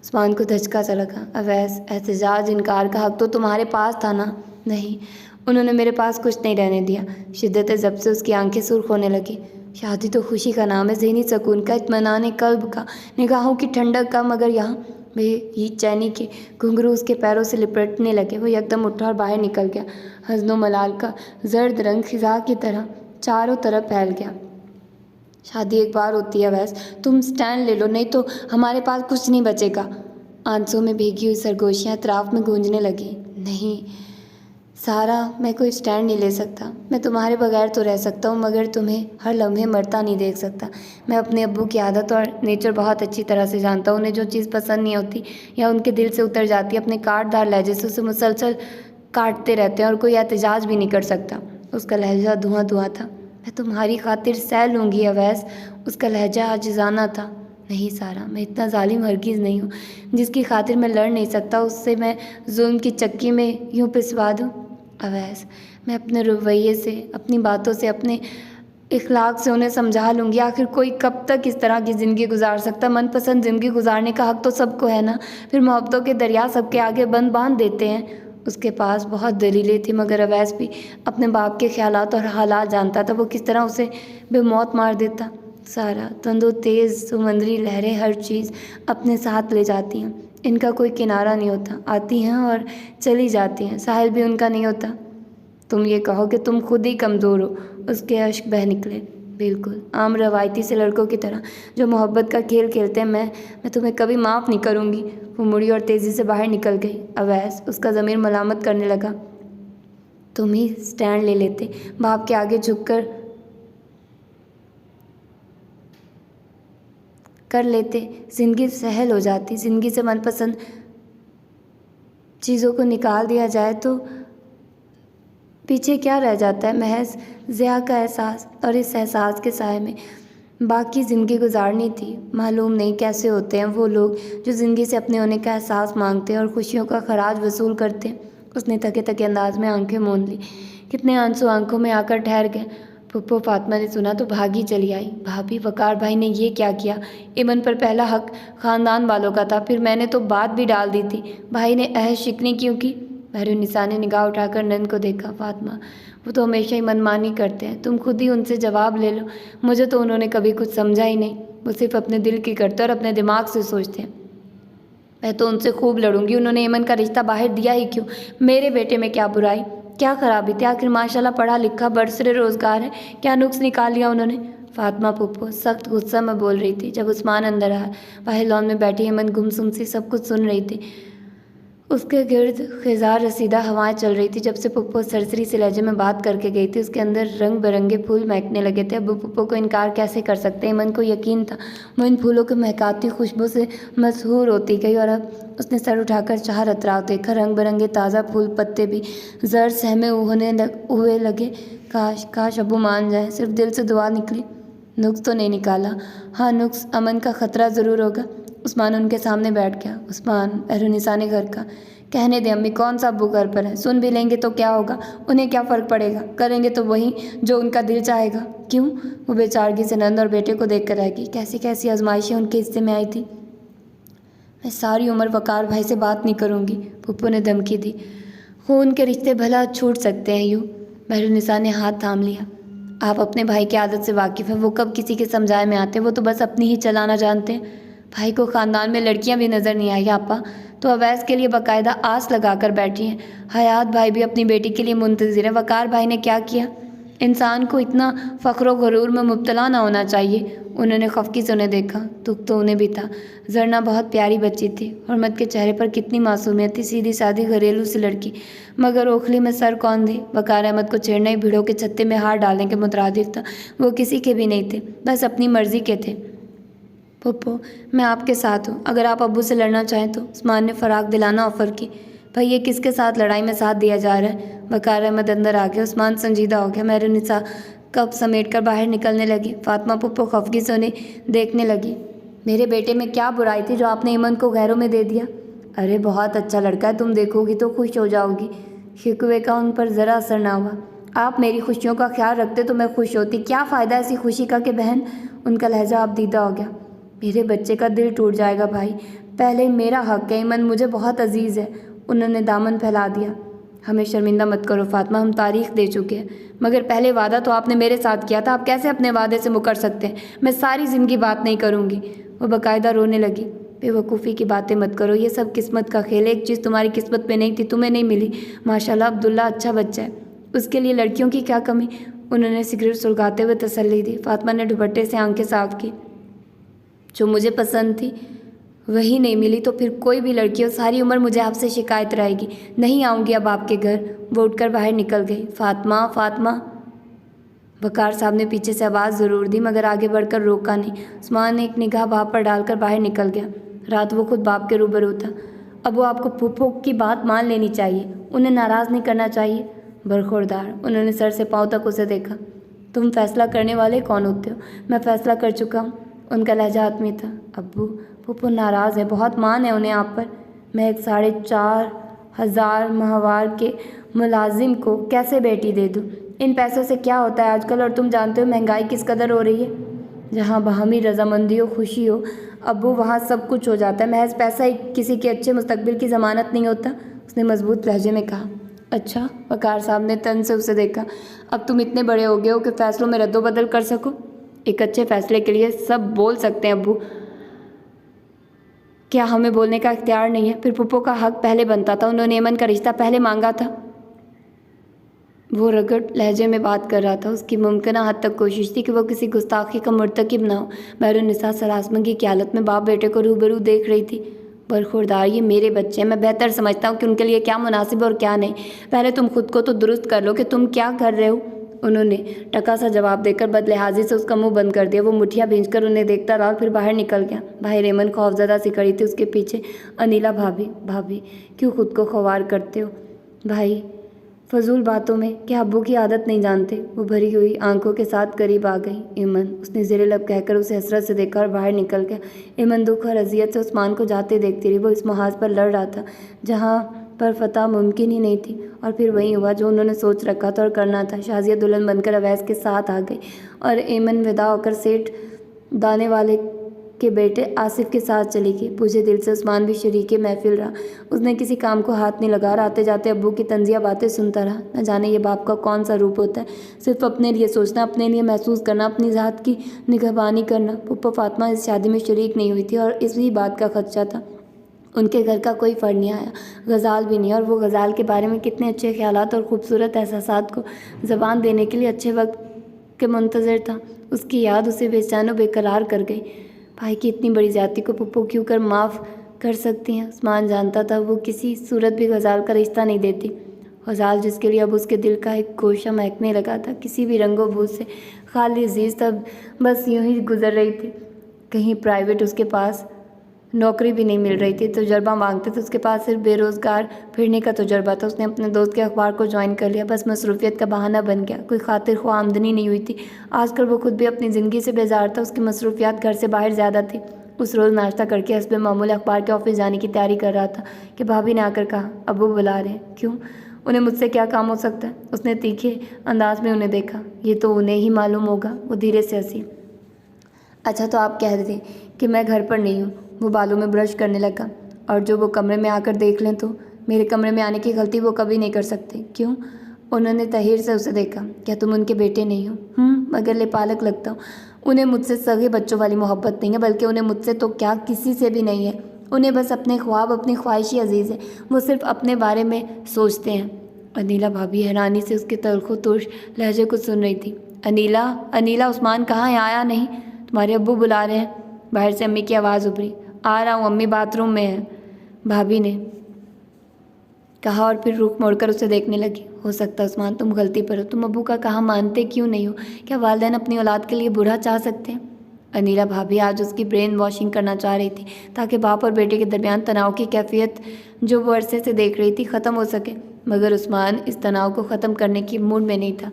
عثمان کو دھچکا سا لگا۔ اویس، احتجاج انکار کا حق تو تمہارے پاس تھا نا؟ نہیں، انہوں نے میرے پاس کچھ نہیں رہنے دیا۔ شدت ضبط سے اس کی آنکھیں سرخ ہونے لگی۔ شادی تو خوشی کا نام ہے، ذہنی سکون کا، اطمینان قلب کا، نگاہوں کی ٹھنڈک کا، مگر یہاں بے چینی کے گھنگرو اس کے پیروں سے لپٹنے لگے۔ وہ یکدم اٹھا اور باہر نکل گیا۔ حزن و ملال کا زرد رنگ خزاں کی طرح چاروں طرف پھیل گیا۔ شادی ایک بار ہوتی ہے اویس، تم سٹینڈ لے لو، نہیں تو ہمارے پاس کچھ نہیں بچے گا۔ آنسوں میں بھیگی ہوئی سرگوشیاں اطراف میں گونجنے لگیں۔ نہیں سارا، میں کوئی سٹینڈ نہیں لے سکتا۔ میں تمہارے بغیر تو رہ سکتا ہوں، مگر تمہیں ہر لمحے مرتا نہیں دیکھ سکتا۔ میں اپنے ابو کی عادت اور نیچر بہت اچھی طرح سے جانتا ہوں۔ انہیں جو چیز پسند نہیں ہوتی یا ان کے دل سے اتر جاتی ہے، اپنے کاٹ دار لہجے سے اسے مسلسل کاٹتے رہتے ہیں اور کوئی احتجاج بھی نہیں کر سکتا۔ اس کا لہجہ دھواں دھواں تھا۔ میں تمہاری خاطر سہ لوں گی اویس۔ اس کا لہجہ عاجزانہ تھا۔ نہیں سارا، میں اتنا ظالم ہرگز نہیں ہوں۔ جس کی خاطر میں لڑ نہیں سکتا، اس سے میں ظلم کی چکی میں یوں پسوا دوں؟ اویس، میں اپنے رویے سے، اپنی باتوں سے، اپنے اخلاق سے انہیں سمجھا لوں گی۔ آخر کوئی کب تک اس طرح کی زندگی گزار سکتا؟ من پسند زندگی گزارنے کا حق تو سب کو ہے نا؟ پھر محبتوں کے دریا سب کے آگے بند باندھ دیتے ہیں۔ اس کے پاس بہت دلیلیں تھیں، مگر اویس بھی اپنے باپ کے خیالات اور حالات جانتا تھا۔ وہ کس طرح اسے بے موت مار دیتا؟ سارا، تند و تیز سمندری لہریں ہر چیز اپنے ساتھ لے جاتی ہیں۔ ان کا کوئی کنارہ نہیں ہوتا، آتی ہیں اور چلی جاتی ہیں۔ ساحل بھی ان کا نہیں ہوتا۔ تم یہ کہو کہ تم خود ہی کمزور ہو۔ اس کے اشک بہہ نکلے۔ بالکل، عام روایتی سے لڑکوں کی طرح جو محبت کا کھیل کھیلتے ہیں۔ میں تمہیں کبھی معاف نہیں کروں گی۔ وہ مڑی اور تیزی سے باہر نکل گئی۔ اویس، اس کا ضمیر ملامت کرنے لگا، تم ہی سٹینڈ لے لیتے، باپ کے آگے جھک کر لیتے، زندگی سہل ہو جاتی۔ زندگی سے من پسند چیزوں کو نکال دیا جائے تو پیچھے کیا رہ جاتا ہے؟ محض ضیاع کا احساس، اور اس احساس کے سائے میں باقی زندگی گزارنی تھی۔ معلوم نہیں کیسے ہوتے ہیں وہ لوگ جو زندگی سے اپنے ہونے کا احساس مانگتے ہیں اور خوشیوں کا خراج وصول کرتے ہیں۔ اس نے تھکے تھکے انداز میں آنکھیں موند لی۔ کتنے آنسو آنکھوں میں آ کر ٹھہر گئے۔ پھپھو فاطمہ نے سنا تو بھاگی چلی آئی۔ بھابھی، وقار بھائی نے یہ کیا کیا؟ ایمن پر پہلا حق خاندان والوں کا تھا، پھر میں نے تو بات بھی ڈال دی تھی۔ بھائی نے عہد شکنی کیوں کی؟ مہرالنساء نے نگاہ اٹھا کر نند کو دیکھا۔ فاطمہ، وہ تو ہمیشہ ہی منمانی کرتے ہیں، تم خود ہی ان سے جواب لے لو۔ مجھے تو انہوں نے کبھی کچھ سمجھا ہی نہیں۔ وہ صرف اپنے دل کی کرتے اور اپنے دماغ سے سوچتے ہیں۔ میں تو ان سے خوب لڑوں گی۔ انہوں نے ایمن کا رشتہ باہر دیا ہی کیوں؟ میرے بیٹے میں کیا برائی، کیا خرابی تھی؟ آخر ماشاءاللہ پڑھا لکھا، برسر روزگار ہے، کیا نقص نکال لیا انہوں نے؟ فاطمہ پھپھو سخت غصہ میں بول رہی تھی جب عثمان اندر آیا۔ باہر لان میں بیٹھی ایمن گمسم سی سب کچھ سن رہی تھی۔ اس کے گرد خزاں رسیدہ ہوائیں چل رہی تھی۔ جب سے پھپھو سرسری سے لہجے میں بات کر کے گئی تھی، اس کے اندر رنگ برنگے پھول مہکنے لگے تھے۔ ابو پھپھو کو انکار کیسے کر سکتے؟ ایمن کو یقین تھا وہ ان پھولوں کے مہکاتی خوشبو سے مسحور ہوتی گئی، اور اب اس نے سر اٹھا کر چار اطراف دیکھا۔ رنگ برنگے تازہ پھول پتے بھی زر سہمے ہوئے لگے۔ کاش ابو مان جائیں۔ صرف دل سے دعا نکلی۔ نقص تو نہیں نکالا؟ ہاں، نقص امن کا خطرہ ضرور ہوگا۔ عثمان ان کے سامنے بیٹھ گیا۔ عثمان، مہرالنساء نے گھر کا کہنے دیں امی، کون سا ابو گھر پر ہے؟ سن بھی لیں گے تو کیا ہوگا؟ انہیں کیا فرق پڑے گا؟ کریں گے تو وہی جو ان کا دل چاہے گا۔ کیوں؟ وہ بے چارگی سے نند اور بیٹے کو دیکھ کر رہ گئی۔ کیسی کیسی آزمائشیں ان کے حصے میں آئی تھی۔ میں ساری عمر وقار بھائی سے بات نہیں کروں گی، پھپھو نے دھمکی دی۔ خون کے رشتے بھلا چھوٹ سکتے ہیں یوں؟ مہرالنساء نے ہاتھ تھام لیا۔ آپ اپنے بھائی کی عادت سے واقف ہیں، وہ کب کسی کے سمجھائے میں آتے، وہ تو بس اپنی ہی چلانا جانتے ہیں۔ بھائی کو خاندان میں لڑکیاں بھی نظر نہیں آئی آپا تو اویس کے لیے باقاعدہ آس لگا کر بیٹھی ہیں۔ حیات بھائی بھی اپنی بیٹی کے لیے منتظر ہیں۔ وقار بھائی نے کیا کیا؟ انسان کو اتنا فخر و غرور میں مبتلا نہ ہونا چاہیے۔ انہوں نے خفقی سے انہیں دیکھا۔ دکھ تو انہیں بھی تھا۔ زرنا بہت پیاری بچی تھی۔ حرمت کے چہرے پر کتنی معصومیت تھی، سیدھی سادھی گھریلو سی لڑکی، مگر اوکھلی میں سر کون دے۔ وقار احمد کو چھیڑنا ہی بھیڑوں کے چھتے میں ہار ڈالنے کے مترادف تھا۔ وہ کسی کے بھی نہیں تھے، بس اپنی مرضی کے تھے۔ پھپھو، میں آپ کے ساتھ ہوں، اگر آپ ابو سے لڑنا چاہیں تو، عثمان نے فراغ دلانا آفر کی۔ بھائی یہ کس کے ساتھ لڑائی میں ساتھ دیا جا رہا ہے؟ وقار احمد اندر آ گیا۔ عثمان سنجیدہ ہو گیا۔ مہرالنساء کپ سمیٹ کر باہر نکلنے لگی۔ فاطمہ پھپھو خفگی سے انہیں دیکھنے لگی۔ میرے بیٹے میں کیا برائی تھی جو آپ نے ایمن کو غیروں میں دے دیا؟ ارے بہت اچھا لڑکا ہے، تم دیکھو گی تو خوش ہو جاؤ گی۔ شکوے کا ان پر ذرا اثر نہ ہوا۔ آپ میری خوشیوں کا خیال رکھتے تو میں خوش ہوتی، کیا فائدہ ایسی خوشی کا کہ بہن؟ ان کا لہجہ اب دیدہ ہو گیا۔ میرے بچے کا دل ٹوٹ جائے گا بھائی، پہلے میرا حق ہے، ایمن مجھے بہت عزیز ہے۔ انہوں نے دامن پھیلا دیا۔ ہمیں شرمندہ مت کرو فاطمہ، ہم تاریخ دے چکے ہیں، مگر پہلے وعدہ تو آپ نے میرے ساتھ کیا تھا، آپ کیسے اپنے وعدے سے مکر سکتے ہیں؟ میں ساری زندگی بات نہیں کروں گی۔ وہ باقاعدہ رونے لگی۔ بے وقوفی کی باتیں مت کرو، یہ سب قسمت کا کھیل ہے، ایک چیز تمہاری قسمت میں نہیں تھی، تمہیں نہیں ملی۔ ماشاءاللہ عبداللہ اچھا بچہ ہے، اس کے لیے لڑکیوں کی کیا کمی؟ انہوں نے سگریٹ سلگاتے ہوئے تسلی دی۔ فاطمہ نے دوپٹے سے آنکھیں صاف کی۔ جو مجھے پسند تھی وہی نہیں ملی تو پھر کوئی بھی لڑکی ہو، ساری عمر مجھے آپ سے شکایت رہے گی۔ نہیں آؤں گی اب آپ کے گھر۔ وہ اٹھ کر باہر نکل گئی۔ فاطمہ، فاطمہ، وقار صاحب نے پیچھے سے آواز ضرور دی مگر آگے بڑھ کر روکا نہیں۔ عثمان نے ایک نگاہ باپ پر ڈال کر باہر نکل گیا۔ رات وہ خود باپ کے روبرو تھا۔ ابو آپ کو پھپھو کی بات مان لینی چاہیے، انہیں ناراض نہیں کرنا چاہیے۔ برخوردار، انہوں نے سر سے پاؤں تک اسے دیکھا۔ تم فیصلہ کرنے والے کون ہوتے ہو؟ میں فیصلہ کر چکا ہوں۔ ان کا لہجہ حتمی تھا۔ ابو، پھپھو ناراض ہے، بہت مان ہے انہیں آپ پر۔ میں ایک 4,500 ماہوار کے ملازم کو کیسے بیٹی دے دوں؟ ان پیسوں سے کیا ہوتا ہے آج کل، اور تم جانتے ہو مہنگائی کس قدر ہو رہی ہے۔ جہاں باہمی رضامندی ہو، خوشی ہو ابو، وہاں سب کچھ ہو جاتا ہے۔ محض پیسہ ہی کسی کے اچھے مستقبل کی ضمانت نہیں ہوتا، اس نے مضبوط لہجے میں کہا۔ اچھا؟ وقار صاحب نے تن سے اسے دیکھا۔ اب تم اتنے بڑے ہو گئے ہو کہ فیصلوں میں رد و بدل کر سکو؟ ایک اچھے فیصلے کے لیے سب بول سکتے ہیں ابو، کیا ہمیں بولنے کا اختیار نہیں ہے؟ پھر پھپھو کا حق پہلے بنتا تھا، انہوں نے ایمن کا رشتہ پہلے مانگا تھا۔ وہ رگڑ لہجے میں بات کر رہا تھا۔ اس کی ممکنہ حد تک کوشش تھی کہ وہ کسی گستاخی کا مرتکب نہ ہو۔ مہرالنساء سراسمگی کی حالت میں باپ بیٹے کو روبرو دیکھ رہی تھی۔ برخوردار، یہ میرے بچے ہیں، میں بہتر سمجھتا ہوں کہ ان کے لیے کیا مناسب اور کیا نہیں۔ پہلے تم خود کو تو درست کر لو کہ تم کیا کر رہے ہو۔ انہوں نے ٹکا سا جواب دے کر بدلحاظی سے اس کا منہ بند کر دیا۔ وہ مٹھیاں بھینچ کر انہیں دیکھتا رہا اور پھر باہر نکل گیا۔ بھائی ریمن خوفزدہ سی کھڑی تھی اس کے پیچھے۔ انیلا بھابھی، بھابھی کیوں خود کو خوار کرتے ہو؟ بھائی فضول باتوں میں، کیا ابو کی عادت نہیں جانتے؟ وہ بھری ہوئی آنکھوں کے ساتھ قریب آ گئی۔ ایمن، اس نے زیر لب کہہ کر اسے حسرت سے دیکھا اور باہر نکل گیا۔ ایمن دکھ اور اذیت سے عثمان کو جاتے دیکھتی رہی۔ وہ اس محاذ پر لڑ رہا تھا جہاں پر فتح ممکن ہی نہیں تھی، اور پھر وہی ہوا جو انہوں نے سوچ رکھا تھا اور کرنا تھا۔ شازیہ دلہن بن کر اویس کے ساتھ آ گئی اور ایمن ودا ہو کر سیٹھ دانے والے کے بیٹے آصف کے ساتھ چلی گئی۔ بوجھے دل سے عثمان بھی شریک محفل رہا۔ اس نے کسی کام کو ہاتھ نہیں لگا اور آتے جاتے ابو کی طنزیہ باتیں سنتا رہا۔ نہ جانے یہ باپ کا کون سا روپ ہوتا ہے، صرف اپنے لیے سوچنا، اپنے لیے محسوس کرنا، اپنی ذات کی نگہبانی کرنا۔ پھپھو فاطمہ اس شادی میں شریک نہیں ہوئی تھی اور اسی بات کا خدشہ تھا۔ ان کے گھر کا کوئی فرد نہیں آیا، غزال بھی نہیں، اور وہ غزال کے بارے میں کتنے اچھے خیالات اور خوبصورت احساسات کو زبان دینے کے لیے اچھے وقت کے منتظر تھا۔ اس کی یاد اسے بے چین و بے قرار کر گئی۔ بھائی کی اتنی بڑی زیادتی کو پھپھو کیوں کر معاف کر سکتی ہیں؟ عثمان جانتا تھا وہ کسی صورت بھی غزال کا رشتہ نہیں دیتی۔ غزال جس کے لیے اب اس کے دل کا ایک گوشہ مہکنے لگا تھا، کسی بھی رنگ و بو سے خالی عزیز تب بس یوں ہی گزر رہی تھی۔ کہیں پرائیویٹ اس کے پاس نوکری بھی نہیں مل رہی تھی، تجربہ مانگتے تو اس کے پاس صرف بے روزگار پھرنے کا تجربہ تھا۔ اس نے اپنے دوست کے اخبار کو جوائن کر لیا، بس مصروفیت کا بہانہ بن گیا، کوئی خاطر خواہ آمدنی نہیں ہوئی تھی۔ آج کل وہ خود بھی اپنی زندگی سے بیزار تھا، اس کی مصروفیات گھر سے باہر زیادہ تھی۔ اس روز ناشتہ کر کے حسب معمول اخبار کے آفس جانے کی تیاری کر رہا تھا کہ بھابھی نے آ کر کہا، ابو بلا رہے ہیں۔ کیوں؟ انہیں مجھ سے کیا کام ہو سکتا ہے؟ اس نے تیکھے انداز میں انہیں دیکھا۔ یہ تو انہیں ہی معلوم ہوگا۔ وہ دھیرے سے ہنسی۔ اچھا تو آپ کہہ دیں کہ میں گھر پر نہیں ہوں۔ وہ بالوں میں برش کرنے لگا۔ اور جو وہ کمرے میں آ کر دیکھ لیں تو؟ میرے کمرے میں آنے کی غلطی وہ کبھی نہیں کر سکتے۔ کیوں؟ انہوں نے تحیر سے اسے دیکھا۔ کیا تم ان کے بیٹے نہیں ہو؟ مگر لپالک لگتا ہوں۔ انہیں مجھ سے سگے بچوں والی محبت نہیں ہے، بلکہ انہیں مجھ سے تو کیا کسی سے بھی نہیں ہے۔ انہیں بس اپنے خواب، اپنی خواہشی عزیز ہے۔ وہ صرف اپنے بارے میں سوچتے ہیں۔ انیلا بھابھی حیرانی سے اس کے تلخ و ترش لہجے کو سن رہی تھی۔ انیلا، انیلا، عثمان کہاں ہے؟ آیا نہیں؟ تمہارے ابو بلا رہے ہیں۔ باہر سے امی کی آواز ابھری۔ آ رہا ہوں امی، باتھ روم میں ہے، بھابھی نے کہا اور پھر رخ موڑ کر اسے دیکھنے لگی۔ ہو سکتا ہے عثمان تم غلطی پر ہو، تم ابو کا کہا مانتے کیوں نہیں ہو؟ کیا والدین اپنی اولاد کے لیے برا چاہ سکتے ہیں؟ انیلا بھابھی آج اس کی برین واشنگ کرنا چاہ رہی تھی تاکہ باپ اور بیٹے کے درمیان تناؤ کی کیفیت جو وہ عرصے سے دیکھ رہی تھی ختم ہو سکے، مگر عثمان اس تناؤ کو ختم کرنے کی موڈ میں نہیں تھا۔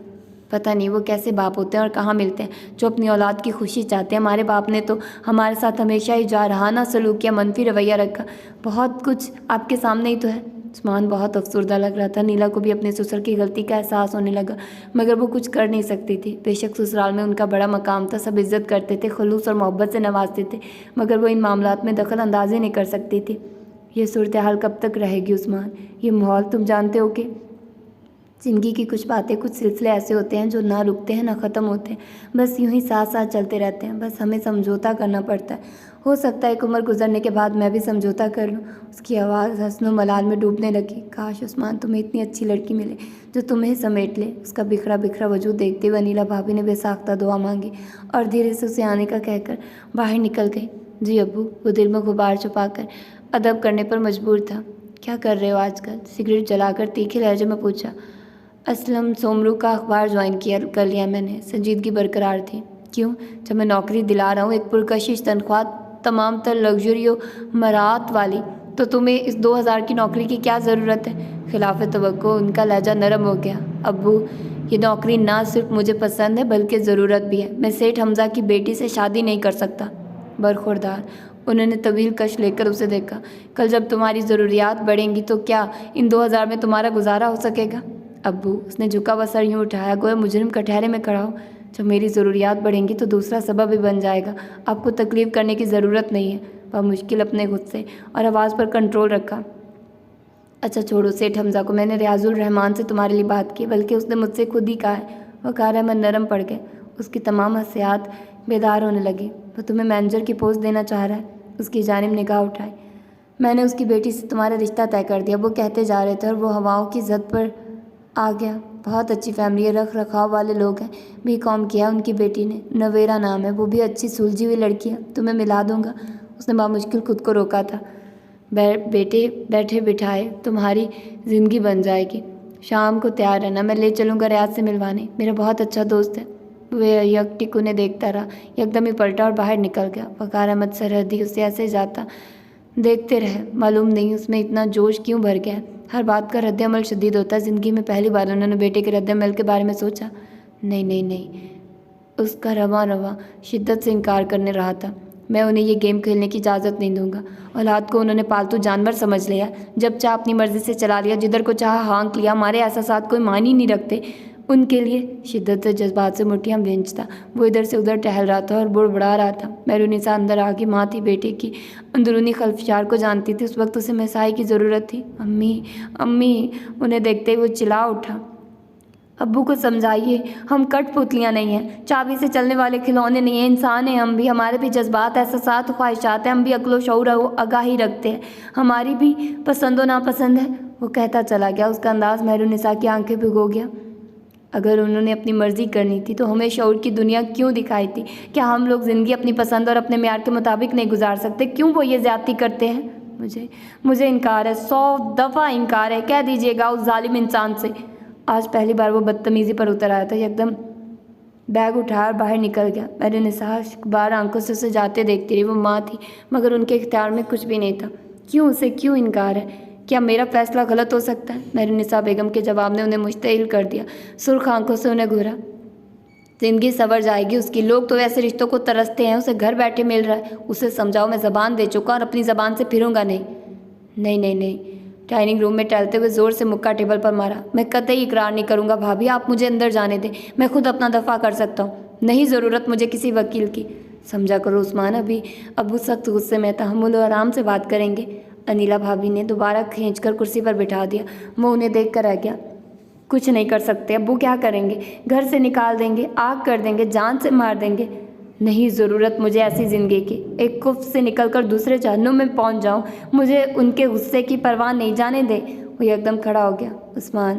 پتہ نہیں وہ کیسے باپ ہوتے ہیں اور کہاں ملتے ہیں جو اپنی اولاد کی خوشی چاہتے ہیں۔ ہمارے باپ نے تو ہمارے ساتھ ہمیشہ ہی جارحانہ سلوک کیا، منفی رویہ رکھا، بہت کچھ آپ کے سامنے ہی تو ہے۔ عثمان بہت افسردہ لگ رہا تھا۔ نیلا کو بھی اپنے سسر کی غلطی کا احساس ہونے لگا، مگر وہ کچھ کر نہیں سکتی تھی۔ بے شک سسرال میں ان کا بڑا مقام تھا، سب عزت کرتے تھے، خلوص اور محبت سے نوازتے تھے، مگر وہ ان معاملات میں دخل اندازی نہیں کر سکتی تھی۔ یہ صورتحال کب تک رہے گی عثمان؟ یہ ماحول تم جانتے ہو کہ زندگی کی کچھ باتیں، کچھ سلسلے ایسے ہوتے ہیں جو نہ رکتے ہیں نہ ختم ہوتے ہیں، بس یوں ہی ساتھ ساتھ چلتے رہتے ہیں، بس ہمیں سمجھوتا کرنا پڑتا ہے۔ ہو سکتا ہے ایک عمر گزرنے کے بعد میں بھی سمجھوتا کر لوں۔ اس کی آواز حسن و ملال میں ڈوبنے لگی۔ کاش عثمان تمہیں اتنی اچھی لڑکی ملے جو تمہیں سمیٹ لے۔ اس کا بکھرا بکھرا وجود دیکھتے ہوئے انیلا بھابھی نے بے ساختہ دعا مانگی اور دھیرے سے اسے آنے کا کہہ کر باہر نکل گئی۔ جی ابو، وہ دل میں غبار چھپا کر ادب کرنے پر مجبور تھا۔ کیا کر رہے ہو آج کل؟ سگریٹ جلا کر تیکھے لہجے میں پوچھا۔ اسلم سومرو کا اخبار جوائن کر لیا میں نے۔ سنجیدگی برقرار تھی۔ کیوں؟ جب میں نوکری دلا رہا ہوں، ایک پرکشش تنخواہ، تمام تر لگژری و مراعات والی، تو تمہیں اس 2000 کی نوکری کی کیا ضرورت ہے؟ خلاف توقع ان کا لہجہ نرم ہو گیا۔ ابو، یہ نوکری نہ صرف مجھے پسند ہے بلکہ ضرورت بھی ہے۔ میں سیٹھ حمزہ کی بیٹی سے شادی نہیں کر سکتا۔ برخوردار۔ انہوں نے طویل کش لے کر اسے دیکھا۔ کل جب تمہاری ضروریات بڑھیں گی تو کیا ان 2000 میں تمہارا گزارا ہو سکے گا؟ ابو، اس نے جھکا ہوا سر یوں اٹھایا گویا مجرم کٹہرے میں کھڑا ہو۔ جب میری ضروریات بڑھیں گی تو دوسرا سبب بھی بن جائے گا۔ آپ کو تکلیف کرنے کی ضرورت نہیں ہے۔ مشکل اپنے غصے اور آواز پر کنٹرول رکھا۔ اچھا چھوڑو سیٹھ حمزہ کو، میں نے ریاض الرحمان سے تمہارے لیے بات کی، بلکہ اس نے مجھ سے خود ہی کہا ہے۔ وقار احمد نرم پڑ گئے۔ اس کی تمام حسیات بیدار ہونے لگی۔ وہ تمہیں مینیجر کی پوسٹ دینا چاہ رہا ہے؟ اس کی جانب نگاہ اٹھائی۔ میں نے اس کی بیٹی سے تمہارا رشتہ طے کر دیا، وہ کہتے جا رہے تھے اور وہ ہواؤں کی زد پر آ گیا۔ بہت اچھی فیملی ہے، رکھ رکھاؤ والے لوگ ہیں، بی کام کیا ان کی بیٹی نے، نویرا نام ہے، وہ بھی اچھی سلجھی ہوئی لڑکی ہے، تمہیں ملا دوں گا۔ اس نے بامشکل خود کو روکا تھا۔ بیٹے بیٹھے بٹھائے تمہاری زندگی بن جائے گی۔ شام کو تیار رہنا، میں لے چلوں گا ریاض سے ملوانے، میرا بہت اچھا دوست ہے۔ وہ یک ٹک انہیں دیکھتا رہا، یکدم ہی پلٹا اور باہر نکل گیا۔ وقار احمد سرحدی اسے ایسے جاتا دیکھتے رہے۔ معلوم نہیں اس میں اتنا جوش کیوں بھر گیا ہے۔ ہر بات کا رد عمل شدید ہوتا ہے۔ زندگی میں پہلی بار انہوں نے بیٹے کے رد عمل کے بارے میں سوچا۔ نہیں نہیں نہیں، اس کا رواں شدت سے انکار کرنے رہا تھا۔ میں انہیں یہ گیم کھیلنے کی اجازت نہیں دوں گا۔ اولاد کو انہوں نے پالتو جانور سمجھ لیا، جب چاہ اپنی مرضی سے چلا لیا، جدھر کو چاہا ہانک لیا۔ ہمارے احساسات کوئی معنی نہیں رکھتے ان کے لیے۔ شدت سے جذبات سے مٹھیاں بھینچتا وہ ادھر سے ادھر ٹہل رہا تھا اور بڑبڑا رہا تھا۔ میرونیسا اندر آگی ماں تھی، بیٹے کی اندرونی خلفشار کو جانتی تھی۔ اس وقت اسے مسائی کی ضرورت تھی۔ امی امی، انہیں دیکھتے ہوئے چلا اٹھا۔ ابو کو سمجھائیے، ہم کٹ پتلیاں نہیں ہیں، چابی سے چلنے والے کھلونے نہیں ہیں، انسان ہیں ہم بھی، ہمارے بھی جذبات، احساسات، خواہشات ہیں، ہم بھی عقل و شعور و آگاہی رکھتے ہیں، ہماری بھی پسند و ناپسند ہے۔ وہ کہتا چلا گیا۔ اس کا انداز مہرونسا کی آنکھیں بھگو گیا۔ اگر انہوں نے اپنی مرضی کرنی تھی تو ہمیں شعور کی دنیا کیوں دکھائی تھی؟ کیا ہم لوگ زندگی اپنی پسند اور اپنے معیار کے مطابق نہیں گزار سکتے؟ کیوں وہ یہ زیادتی کرتے ہیں؟ مجھے انکار ہے، 100 دفعہ انکار ہے، کہہ دیجیے گا اس ظالم انسان سے۔ آج پہلی بار وہ بدتمیزی پر اتر آیا تھا۔ یکدم بیگ اٹھایا اور باہر نکل گیا۔ میرونیسا بار آنکھوں سے اسے جاتے دیکھتی رہی۔ وہ ماں تھی مگر ان کے اختیار میں کچھ بھی نہیں تھا۔ اسے کیوں انکار ہے؟ کیا میرا فیصلہ غلط ہو سکتا ہے؟ میرونیسا بیگم کے جواب نے انہیں مشتعل کر دیا۔ سرخ آنکھوں سے انہیں گھورا۔ زندگی سنور جائے گی اس کی، لوگ تو ایسے رشتوں کو ترستے ہیں، اسے گھر بیٹھے مل رہا ہے، اسے سمجھاؤ میں زبان دے چکا اور اپنی زبان سے پھروں گا نہیں۔ نہیں نہیں نہیں، ڈائننگ روم میں ٹہلتے ہوئے زور سے مکہ ٹیبل پر مارا۔ میں قطعی اقرار نہیں کروں گا بھابھی، آپ مجھے اندر جانے دیں، میں خود اپنا دفاع کر سکتا ہوں، نہیں ضرورت مجھے کسی وکیل کی۔ سمجھا کرو عثمان، ابو سخت غصے میں، تحمل و آرام سے بات کریں گے۔ انیلا بھابھی نے دوبارہ کھینچ کر کرسی پر بٹھا دیا۔ وہ انہیں دیکھ کر رہ گیا۔ کچھ نہیں کر سکتے ابو، کیا کریں گے؟ گھر سے نکال دیں گے، آگ کر دیں گے، جان سے مار دیں گے۔ نہیں ضرورت مجھے ایسی زندگی کی، ایک کفر سے نکل کر دوسرے جہنم میں پہنچ جاؤں، مجھے ان کے غصے کی پرواہ نہیں، جانے دے۔ وہ یکدم کھڑا ہو گیا۔ عثمان،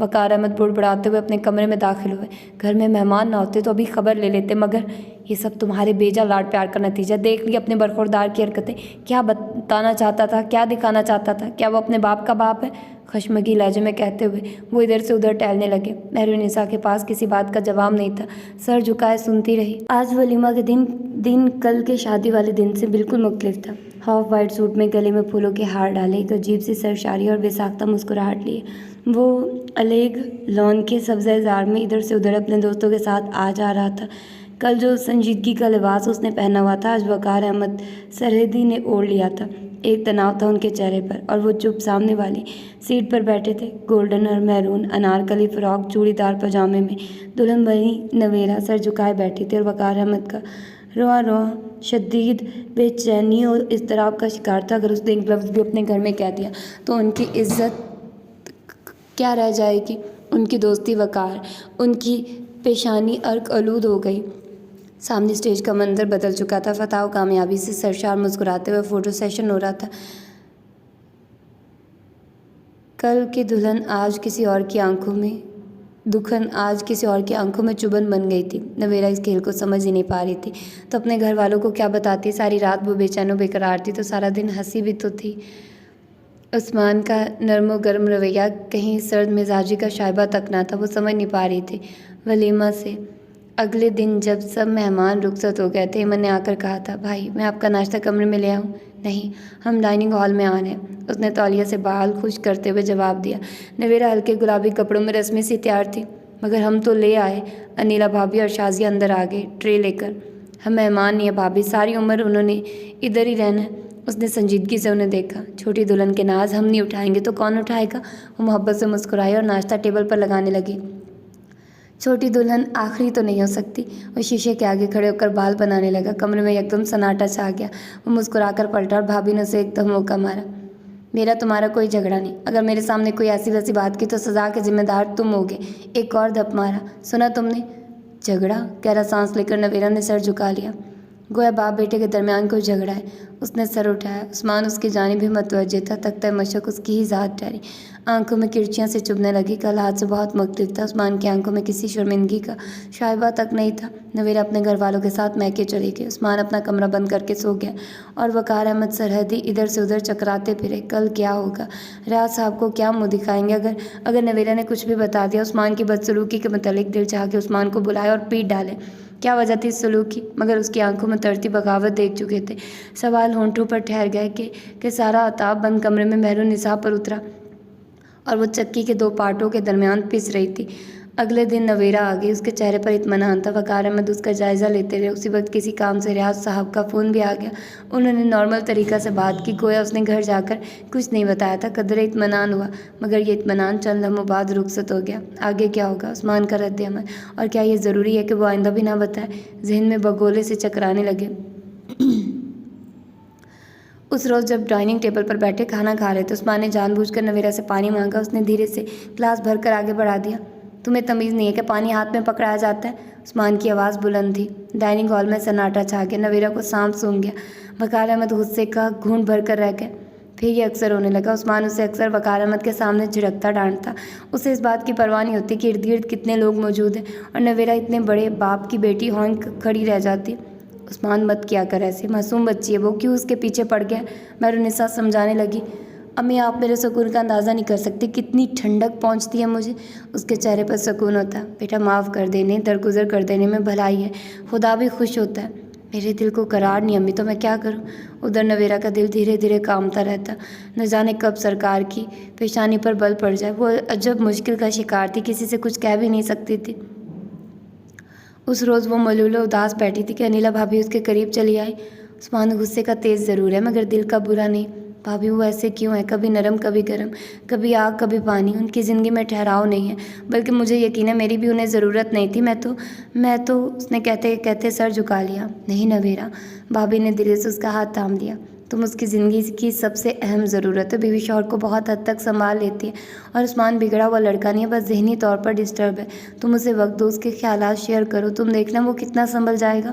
وقار احمد بڑبڑاتے ہوئے اپنے کمرے میں داخل ہوئے۔ گھر میں مہمان نہ ہوتے تو ابھی خبر لے لیتے، مگر یہ سب تمہارے بیجا لاڈ پیار کا نتیجہ۔ دیکھ لی اپنے برخوردار کی حرکتیں، کیا بتانا چاہتا تھا، کیا دکھانا چاہتا تھا؟ کیا وہ اپنے باپ کا باپ ہے؟ خشمگی لہجے میں کہتے ہوئے وہ ادھر سے ادھر ٹہلنے لگے۔ مہرونسا کے پاس کسی بات کا جواب نہیں تھا، سر جھکائے سنتی رہی۔ آج ولیمہ کے دن کل کے شادی والے دن سے بالکل مختلف تھا۔ ہاف وائٹ سوٹ میں گلے میں پھولوں کے ہار ڈالے، ایک عجیب سی سرشاری اور بے ساختہ مسکراہٹ لیے وہ الیگ لان کے سبزہ زار میں ادھر سے ادھر اپنے دوستوں کے ساتھ آ جا رہا تھا۔ کل جو سنجیدگی کا لباس اس نے پہنا ہوا تھا، آج وقار احمد سرحدی نے اوڑھ لیا تھا۔ ایک تناؤ تھا ان کے چہرے پر، اور وہ چپ سامنے والی سیٹ پر بیٹھے تھے۔ گولڈن اور میرون انارکلی فراک، چوڑی دار پاجامے میں دلہن بنی نویرا سر جھکائے بیٹھی تھی، اور وقار احمد کا رواں رواں شدید بے چینی اور اضطراب کا شکار تھا۔ اگر اس نے ایک لفظ بھی اپنے گھر میں کہہ دیا تو ان کی عزت کیا رہ جائے گی، ان کی دوستی وقار۔ ان کی پیشانی عرق آلود ہو گئی۔ سامنے اسٹیج کا منظر بدل چکا تھا۔ فتح و کامیابی سے سرشار مسکراتے ہوئے فوٹو سیشن ہو رہا تھا۔ کل کی دلہن آج کسی اور کی آنکھوں میں دکھن آج کسی اور کی آنکھوں میں چبھن بن گئی تھی۔ نویرا اس کھیل کو سمجھ ہی نہیں پا رہی تھی تو اپنے گھر والوں کو کیا بتاتی۔ ساری رات وہ بے چین و بے قرار تھی تو سارا دن ہنسی بھی تو تھی۔ عثمان کا نرم و گرم رویہ، کہیں سرد مزاجی کا شائبہ تک نہ تھا، وہ سمجھ نہیں پا رہی تھی۔ ولیمہ سے اگلے دن جب سب مہمان رخصت ہو گئے تھے، ایمن نے آ کر کہا تھا، بھائی میں آپ کا ناشتہ کمرے میں لے آؤں؟ نہیں، ہم ڈائننگ ہال میں آ رہے ہیں، اس نے تولیہ سے بال خشک کرتے ہوئے جواب دیا۔ نویرا ہلکے گلابی کپڑوں میں رسمی سی تیار تھی۔ مگر ہم تو لے آئے، انیلا بھابھی اور شازیہ اندر آ گئے ٹرے لے کر۔ ہم مہمان نہیں ہیں بھابھی، ساری عمر انہوں نے ادھر ہی رہنا ہے۔ اس نے سنجیدگی سے انہیں دیکھا۔ چھوٹی دلہن کے ناز ہم نہیں اٹھائیں گے تو کون اٹھائے گا؟ وہ محبت سے مسکرائی اور ناشتہ ٹیبل پر لگانے لگی۔ چھوٹی دلہن آخری تو نہیں ہو سکتی۔ وہ شیشے کے آگے کھڑے ہو کر بال بنانے لگا۔ کمرے میں یکدم سناٹا چھا گیا۔ وہ مسکرا کر پلٹا اور بھابھی نے اسے ایک دھموکہ مارا۔ میرا تمہارا کوئی جھگڑا نہیں، اگر میرے سامنے کوئی ایسی ویسی بات کی تو سزا کے ذمہ دار تم ہوگے۔ ایک اور دھپ مارا۔ سنا تم نے؟ جھگڑا؟ گہرا سانس لے کر نویرا نے سر جھکا لیا، گویا باپ بیٹے کے درمیان کوئی جھگڑا ہے۔ اس نے سر اٹھایا۔ عثمان اس کی جانب ہی متوجہ تھا۔ تختہ مشق اس کی ہی ذات ٹھہری۔ آنکھوں میں کرچیاں سے چبھنے لگی۔ کل آج سے بہت مختلف تھا۔ عثمان کی آنکھوں میں کسی شرمندگی کا شائبہ تک نہیں تھا۔ نویرا اپنے گھر والوں کے ساتھ میکے چلی گئی۔ عثمان اپنا کمرہ بند کر کے سو گیا، اور وقار احمد سرحدی ادھر سے ادھر چکراتے پھرے۔ کل کیا ہوگا؟ ریاض صاحب کو کیا منہ دکھائیں گے؟ اگر نویرا نے کچھ بھی بتا دیا عثمان کی بدسلوکی کے متعلق، دل چاہا کہ عثمان کو بلائے اور پیٹ ڈالے۔ کیا وجہ تھی اس سلوک کی؟ مگر اس کی آنکھوں میں ترتی بغاوت دیکھ چکے تھے۔ سوال ہونٹوں پر ٹھہر گئے کہ سارا عتاب بند کمرے میں مہرونسا پر اترا، اور وہ چکی کے دو پارٹوں کے درمیان پس رہی تھی۔ اگلے دن نویرا آ گئی۔ اس کے چہرے پر اطمینان تھا۔ وقار احمد اس کا جائزہ لیتے رہے۔ اسی وقت کسی کام سے ریاض صاحب کا فون بھی آ گیا۔ انہوں نے نارمل طریقہ سے بات کی، گویا اس نے گھر جا کر کچھ نہیں بتایا تھا۔ قدرے اطمینان ہوا، مگر یہ اطمینان چند لمحوں بعد رخصت ہو گیا۔ آگے کیا ہوگا؟ عثمان کا رد عمل، اور کیا یہ ضروری ہے کہ وہ آئندہ بھی نہ بتائے؟ ذہن میں بگولے سے چکرانے لگے۔ اس روز جب ڈائننگ ٹیبل پر بیٹھے کھانا کھا رہے تھے، عثمان نے جان بوجھ کر نویرا سے پانی مانگا۔ اس نے دھیرے سے گلاس بھر کر آگے بڑھا دیا۔ تمہیں تمیز نہیں ہے کہ پانی ہاتھ میں پکڑایا جاتا ہے؟ عثمان کی آواز بلند تھی۔ ڈائننگ ہال میں سناٹا چھا گیا۔ نویرا کو سانپ سونگھ گیا۔ وقار احمد غصے کا گھونٹ بھر کر رہ گئے۔ پھر یہ اکثر ہونے لگا۔ عثمان اسے اکثر وقار احمد کے سامنے جھڑکتا ڈانٹتا۔ اسے اس بات کی پرواہ نہیں ہوتی کہ ارد گرد کتنے لوگ موجود ہیں، اور نویرا اتنے بڑے باپ کی بیٹی ہون کھڑی رہ جاتی۔ عثمان مت کیا کر ایسے، معصوم بچی ہے وہ، کیوں اس کے پیچھے پڑ گیا؟ مہرونسا سمجھانے لگی۔ امی آپ میرے سکون کا اندازہ نہیں کر سکتی، کتنی ٹھنڈک پہنچتی ہے مجھے۔ اس کے چہرے پر سکون ہوتا ہے۔ بیٹا معاف کر دینے، درگزر کر دینے میں بھلائی ہے، خدا بھی خوش ہوتا ہے۔ میرے دل کو قرار نہیں امی، تو میں کیا کروں؟ ادھر نویرا کا دل دھیرے دھیرے کامتا رہتا، نہ جانے کب سرکار کی پیشانی پر بل پڑ جائے۔ وہ عجب مشکل کا شکار تھی، کسی سے کچھ کہہ بھی نہیں سکتی تھی۔ اس روز وہ ملول و اداس بیٹھی تھی کہ انیلا بھابھی اس کے قریب چلی آئی۔ عثمان غصے کا تیز ضرور ہے، مگر دل کا برا نہیں۔ بھابھی وہ ایسے کیوں ہیں، کبھی نرم کبھی گرم، کبھی آگ کبھی پانی؟ ان کی زندگی میں ٹھہراؤ نہیں ہے، بلکہ مجھے یقین ہے میری بھی انہیں ضرورت نہیں تھی۔ میں تو اس نے کہتے کہتے سر جھکا لیا۔ نہیں نویرا، بھابھی نے دھیرے سے اس کا ہاتھ تھام لیا، تم اس کی زندگی کی سب سے اہم ضرورت ہے۔ بیوی شوہر کو بہت حد تک سنبھال لیتی ہے، اور عثمان بگڑا ہوا لڑکا نہیں ہے، بس ذہنی طور پر ڈسٹرب ہے۔ تم اسے وقت دو، اس کے خیالات شیئر کرو، تم دیکھنا وہ کتنا سنبھل جائے گا۔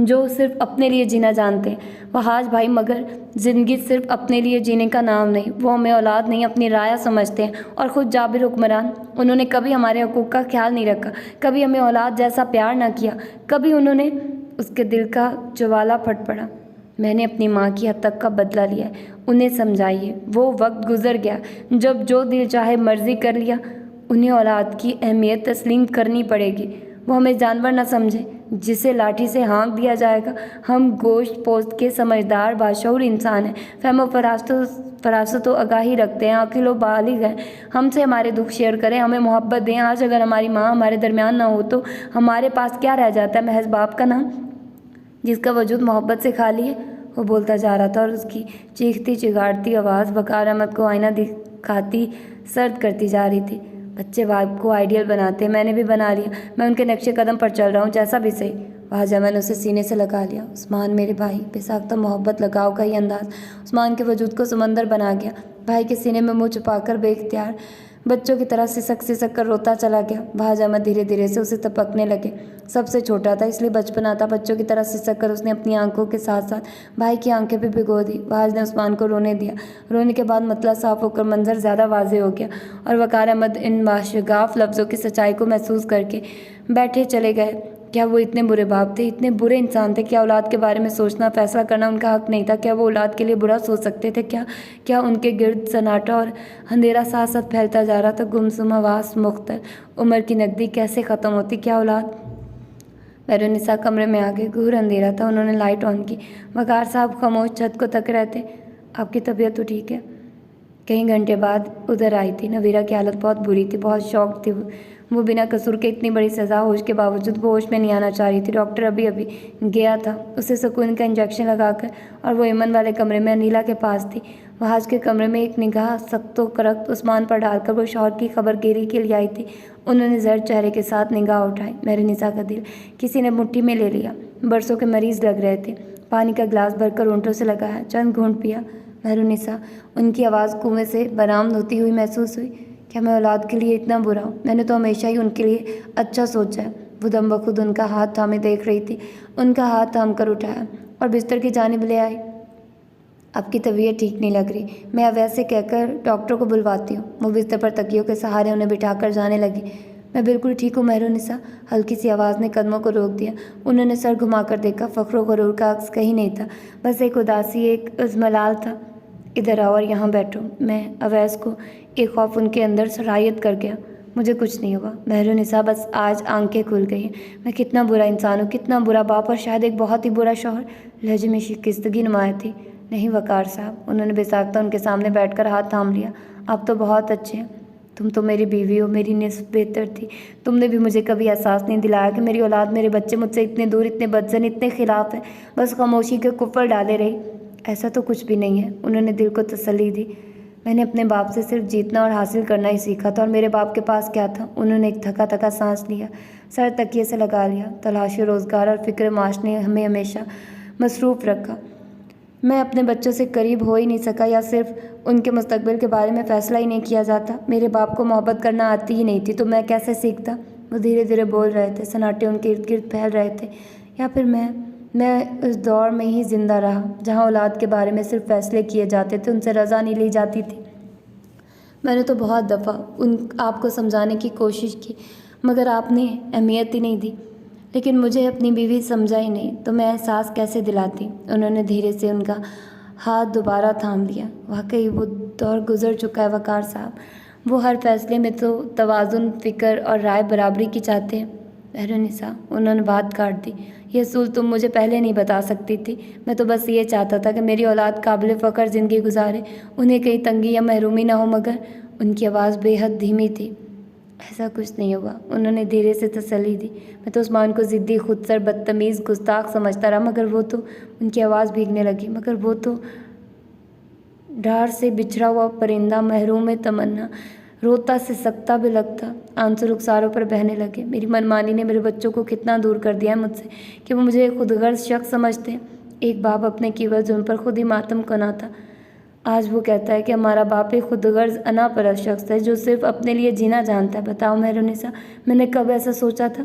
جو صرف اپنے لیے جینا جانتے ہیں۔ وحاج بھائی مگر زندگی صرف اپنے لیے جینے کا نام نہیں، وہ ہمیں اولاد نہیں اپنی رایا سمجھتے ہیں، اور خود جابر حکمران، انہوں نے کبھی ہمارے حقوق کا خیال نہیں رکھا، کبھی ہمیں اولاد جیسا پیار نہ کیا، کبھی انہوں نے اس کے دل کا جوالا پھٹ پڑا۔ میں نے اپنی ماں کی حد تک کا بدلہ لیا ہے، انہیں سمجھائیے وہ وقت گزر گیا جب جو دل چاہے مرضی کر لیا، انہیں اولاد کی اہمیت تسلیم کرنی پڑے گی۔ وہ ہمیں جانور نہ سمجھے جسے لاٹھی سے ہانک دیا جائے گا، ہم گوشت پوست کے سمجھدار باشعور انسان ہیں، فہم و فراست و آگاہی رکھتے ہیں، عاقل و بالغ ہیں، ہم سے ہمارے دکھ شیئر کریں، ہمیں محبت دیں۔ آج اگر ہماری ماں ہمارے درمیان نہ ہو تو ہمارے پاس کیا رہ جاتا ہے؟ محض باپ کا نام جس کا وجود محبت سے خالی ہے۔ وہ بولتا جا رہا تھا اور اس کی چیختی چگاڑتی آواز وقار احمد کو آئینہ دکھاتی سرد کرتی جا رہی تھی۔ بچے باپ کو آئیڈیل بناتے ہیں، میں نے بھی بنا لیا، میں ان کے نقش قدم پر چل رہا ہوں، جیسا بھی صحیح۔ وہاں میں نے اسے سینے سے لگا لیا۔ عثمان میرے بھائی، بے ساختہ محبت لگاؤ کا یہ انداز عثمان کے وجود کو سمندر بنا گیا۔ بھائی کے سینے میں منہ چھپا کر بے اختیار بچوں کی طرح سسک کر روتا چلا گیا۔ بھاج احمد دھیرے دھیرے سے اسے تپکنے لگے۔ سب سے چھوٹا تھا اس لیے بچپنا تھا، بچوں کی طرح سسک کر اس نے اپنی آنکھوں کے ساتھ ساتھ بھائی کی آنکھیں بھی بھگو دی۔ بھاج نے عثمان کو رونے دیا۔ رونے کے بعد مطلع صاف ہو کر منظر زیادہ واضح ہو گیا اور وقار احمد ان باشگاف لفظوں کی سچائی کو محسوس کر کے بیٹھے چلے گئے۔ کیا وہ اتنے برے باپ تھے، اتنے برے انسان تھے؟ کیا اولاد کے بارے میں سوچنا، فیصلہ کرنا ان کا حق نہیں تھا؟ کیا وہ اولاد کے لیے برا سوچ سکتے تھے؟ کیا ان کے گرد سناٹا اور اندھیرا ساتھ ساتھ پھیلتا جا رہا تھا؟ گمسم حواس مختل عمر کی نقدی کیسے ختم ہوتی؟ کیا اولاد؟ مہرالنساء کمرے میں آ گئے۔ گھور اندھیرا تھا۔ انہوں نے لائٹ آن کی۔ وقار صاحب خاموش چھت کو تک رہے تھے۔ آپ کی طبیعت تو ٹھیک ہے؟ کئی گھنٹے بعد ادھر آئی تھی۔ نویرہ کی حالت بہت بری تھی، بہت شاکڈ تھی وہ بنا قصور کے اتنی بڑی سزا ہوش کے باوجود وہ ہوش میں نہیں آنا چاہ رہی تھی۔ ڈاکٹر ابھی گیا تھا اسے سکون کا انجیکشن لگا کر، اور وہ ایمن والے کمرے میں انیلا کے پاس تھی۔ وحاج کے کمرے میں ایک نگاہ سخت و کرخت عثمان پر ڈال کر وہ شوہر کی خبر گیری کے لیے آئی تھی۔ انہوں نے زرد چہرے کے ساتھ نگاہ اٹھائی۔ مہرالنساء کا دل کسی نے مٹھی میں لے لیا۔ برسوں کے مریض لگ رہے تھے۔ پانی کا گلاس بھر کر ہونٹوں سے لگایا، چند گھونٹ پیا۔ مہرالنساء، ان کی آواز کنویں سے برآمد ہوتی ہوئی محسوس ہوئی۔ کیا میں اولاد کے لیے اتنا برا ہوں؟ میں نے تو ہمیشہ ہی ان کے لیے اچھا سوچا ہے۔ وہ دم بخود ان کا ہاتھ تھامے دیکھ رہی تھی۔ ان کا ہاتھ تھام کر اٹھایا اور بستر کی جانب لے آئی۔ آپ کی طبیعت ٹھیک نہیں لگ رہی، میں اویس سے کہہ کر ڈاکٹر کو بلواتی ہوں۔ وہ بستر پر تکیوں کے سہارے انہیں بٹھا کر جانے لگی۔ میں بالکل ٹھیک ہوں مہرالنساء، ہلکی سی آواز نے قدموں کو روک دیا۔ انہوں نے سر گھما کر دیکھا۔ فخر و غرور کا عکس کہیں نہیں تھا، بس ایک اداسی، ایک اضملال تھا۔ ادھر آؤ اور یہاں بیٹھو۔ میں اویس کو ایک خوف ان کے اندر سرایت کر گیا۔ مجھے کچھ نہیں ہوا مہرالنساء، بس آج آنکھیں کھل گئی ہیں۔ میں کتنا برا انسان ہوں، کتنا برا باپ، اور شاید ایک بہت ہی برا شوہر۔ لہجے میں شکستگی نمایاں تھی۔ نہیں وقار صاحب، انہوں نے بے ساختہ ان کے سامنے بیٹھ کر ہاتھ تھام لیا، آپ تو بہت اچھے ہیں۔ تم تو میری بیوی ہو، میری نصف بہتر تھی۔ تم نے بھی مجھے کبھی احساس نہیں دلایا کہ میری اولاد، میرے بچے مجھ سے اتنے دور، اتنے بدظن، اتنے خلاف ہیں۔ بس خاموشی کے کفر ڈالے رہی۔ ایسا تو کچھ بھی نہیں ہے، انہوں نے دل کو تسلی دی۔ میں نے اپنے باپ سے صرف جیتنا اور حاصل کرنا ہی سیکھا تھا، اور میرے باپ کے پاس کیا تھا؟ انہوں نے ایک تھکا تھکا سانس لیا، سر تکیے سے لگا لیا۔ تلاش روزگار اور فکر معاش نے ہمیں ہمیشہ مصروف رکھا۔ میں اپنے بچوں سے قریب ہو ہی نہیں سکا، یا صرف ان کے مستقبل کے بارے میں فیصلہ ہی نہیں کیا جاتا۔ میرے باپ کو محبت کرنا آتی ہی نہیں تھی، تو میں کیسے سیکھتا؟ وہ دھیرے دھیرے بول رہے تھے، سناٹے ان کے ارد گرد پھیل رہے تھے۔ یا پھر میں اس دور میں ہی زندہ رہا جہاں اولاد کے بارے میں صرف فیصلے کیے جاتے تھے، ان سے رضا نہیں لی جاتی تھی۔ میں نے تو بہت دفعہ آپ کو سمجھانے کی کوشش کی، مگر آپ نے اہمیت ہی نہیں دی۔ لیکن مجھے اپنی بیوی سمجھا ہی نہیں، تو میں احساس کیسے دلاتی؟ انہوں نے دھیرے سے ان کا ہاتھ دوبارہ تھام لیا۔ واقعی وہ دور گزر چکا ہے وقار صاحب، وہ ہر فیصلے میں تو توازن، فکر اور رائے برابری کی چاہتے ہیں۔ مہرالنساء، انہوں نے بات کاٹ دی، یہ اصول تم مجھے پہلے نہیں بتا سکتی تھی۔ میں تو بس یہ چاہتا تھا کہ میری اولاد قابل فخر زندگی گزارے، انہیں کہیں تنگی یا محرومی نہ ہو، مگر ان کی آواز بے حد دھیمی تھی۔ ایسا کچھ نہیں ہوا، انہوں نے دھیرے سے تسلی دی۔ میں تو عثمان کو ضدی، خودسر، بدتمیز، گستاخ سمجھتا رہا، مگر وہ تو، ان کی آواز بھیگنے لگی، مگر وہ تو ڈار سے بچھڑا ہوا پرندہ، محروم تمنا، روتا سسکتا بلکتا۔ آنسو رخساروں پر بہنے لگے۔ میری منمانی نے میرے بچوں کو کتنا دور کر دیا ہے مجھ سے، کہ وہ مجھے ایک خود غرض شخص سمجھتے ہیں۔ ایک باپ اپنے کیے ہوئے ظلم پر خود ہی ماتم کنا تھا، آج وہ کہتا ہے کہ ہمارا باپ ایک خود غرض انا پرست شخص ہے جو صرف اپنے لیے جینا جانتا ہے۔ بتاؤ مہرالنساء، میں نے کب ایسا سوچا تھا؟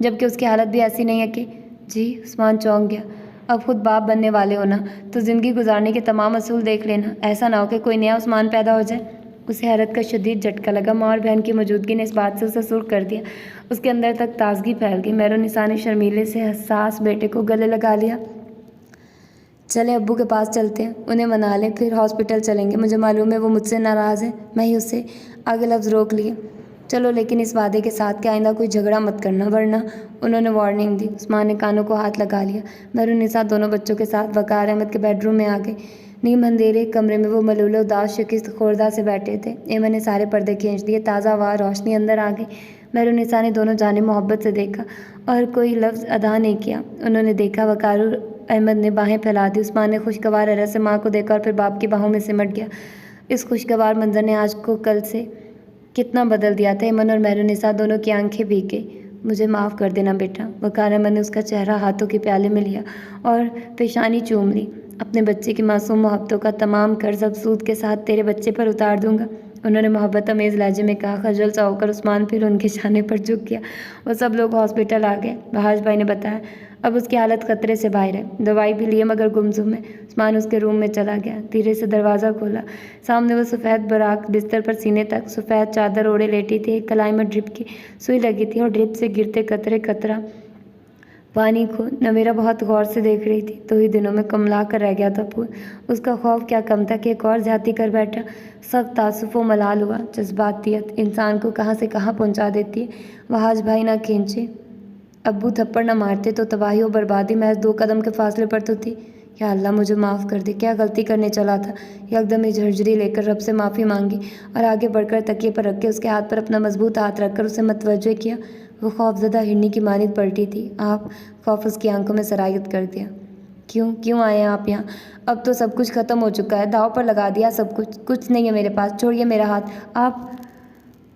جبکہ اس کی حالت بھی ایسی نہیں ہے کہ جی عثمان چونک گیا۔ اب خود باپ بننے والے ہو نا تو زندگی گزارنے کے تمام اصول دیکھ لینا، ایسا نہ ہو کہ کوئی نیا عثمان پیدا ہو جائے۔ اسے حیرت کا شدید جھٹکا لگا۔ ماں اور بہن کی موجودگی نے اس بات سے اسے سرخ کر دیا۔ اس کے اندر تک تازگی پھیل گئی۔ مہرالنساء نے شرمیلے سے حساس بیٹے کو گلے لگا لیا۔ چلیں ابو کے پاس چلتے ہیں، انہیں منا لیں، پھر ہاسپٹل چلیں گے۔ مجھے معلوم ہے وہ مجھ سے ناراض ہے، میں ہی اسے آگے لفظ روک لیے۔ چلو لیکن اس وعدے کے ساتھ کہ آئندہ کوئی جھگڑا مت کرنا، ورنہ انہوں نے وارننگ دی۔ عثمان نے کانوں کو ہاتھ لگا لیا۔ مہرالنساء دونوں بچوں کے ساتھ وقار احمد کے بیڈ روم میں آ گئی۔ نیم اندھیرے کمرے میں وہ ملولے اداس شکست خوردہ سے بیٹھے تھے۔ ایمن نے سارے پردے کھینچ دیے، تازہ ہوا روشنی اندر آ گئی۔ مہرالنساء نے دونوں جانب محبت سے دیکھا اور کوئی لفظ ادا نہیں کیا۔ انہوں نے دیکھا، وقار احمد نے باہیں پھیلا دی۔ عثمان نے خوشگوار حیرت سے ماں کو دیکھا اور پھر باپ کی باہوں میں سمٹ گیا۔ اس خوشگوار منظر نے آج کو کل سے کتنا بدل دیا تھا۔ ایمن اور مہرالنساء دونوں کی آنکھیں بھیگ گئی۔ مجھے معاف کر دینا بیٹا۔ وقار احمد نے اس کا چہرہ ہاتھوں کے پیالے میں لیا اور پیشانی چوم لی۔ اپنے بچے کی معصوم محبتوں کا تمام قرض اب سود کے ساتھ تیرے بچے پر اتار دوں گا، انہوں نے محبت آمیز لہجے میں کہا۔ خجل سا ہو کر عثمان پھر ان کے شانے پر جھک گیا۔ وہ سب لوگ ہاسپٹل آ گئے۔ بہاج بھائی نے بتایا اب اس کی حالت خطرے سے باہر ہے، دوائی بھی لی ہے مگر گمسم ہے۔ عثمان اس کے روم میں چلا گیا، دھیرے سے دروازہ کھولا۔ سامنے وہ سفید براق بستر پر سینے تک سفید چادر اوڑھے لیٹی تھی۔ ایک کلائی میں ڈرپ کی سوئی لگی تھی اور ڈرپ سے گرتے قطرے قطرہ پانی کو نویرا بہت غور سے دیکھ رہی تھی۔ تو ہی دنوں میں کملا کر رہ گیا تھا پھول۔ اس کا خوف کیا کم تھا کہ ایک اور زیادتی کر بیٹھا۔ سخت تعصف و ملال ہوا۔ جذباتیت انسان کو کہاں سے کہاں پہنچا دیتی ہے۔ بہاج بھائی نہ کھینچے، ابو تھپڑ نہ مارتے تو تباہی و بربادی محض 2 قدم کے فاصلے پر تو تھی۔ یا اللہ مجھے معاف کر دے، کیا غلطی کرنے چلا تھا۔ یکدم ہی جھرجھری لے کر رب سے معافی مانگی اور آگے بڑھ کر تکیے پر رکھ کے اس کے ہاتھ پر اپنا مضبوط ہاتھ رکھ کر اسے متوجہ کیا۔ وہ خوفزدہ ہرنی کی مانند پلٹی تھی۔ آپ خوف اس کی آنکھوں میں سرایت کر دیا۔ کیوں آئے ہیں آپ یہاں؟ اب تو سب کچھ ختم ہو چکا ہے، داؤ پر لگا دیا سب کچھ نہیں ہے میرے پاس، چھوڑیے میرا ہاتھ۔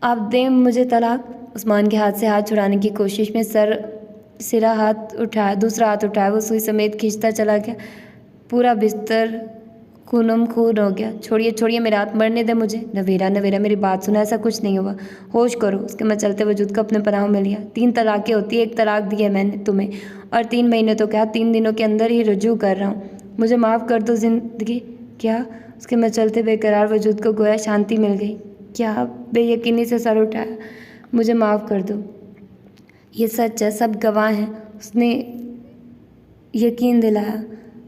آپ دیں مجھے طلاق۔ عثمان کے ہاتھ سے ہاتھ چھڑانے کی کوشش میں دوسرا ہاتھ اٹھایا، وہ سوئی سمیت کھینچتا چلا گیا۔ پورا بستر خونم خون ہو گیا۔ چھوڑیے میرا ہاتھ، مرنے دیں مجھے۔ نویرا میری بات سنا، ایسا کچھ نہیں ہوا، ہوش کرو۔ اس کے مچلتے وجود کو اپنے پناہوں میں لیا۔ 3 طلاقیں ہوتی ہیں، 1 طلاق دی ہے میں نے تمہیں، اور 3 مہینے تو کیا 3 دنوں کے اندر ہی رجوع کر رہا ہوں، مجھے معاف کر دو زندگی۔ کیا؟ اس کے مچلتے بے قرار وجود کو گویا شانتی مل گئی۔ کیا؟ بے یقینی سے سر اٹھایا۔ مجھے معاف کر دو، یہ سچ ہے، سب گواہ ہیں، اس نے یقین دلایا۔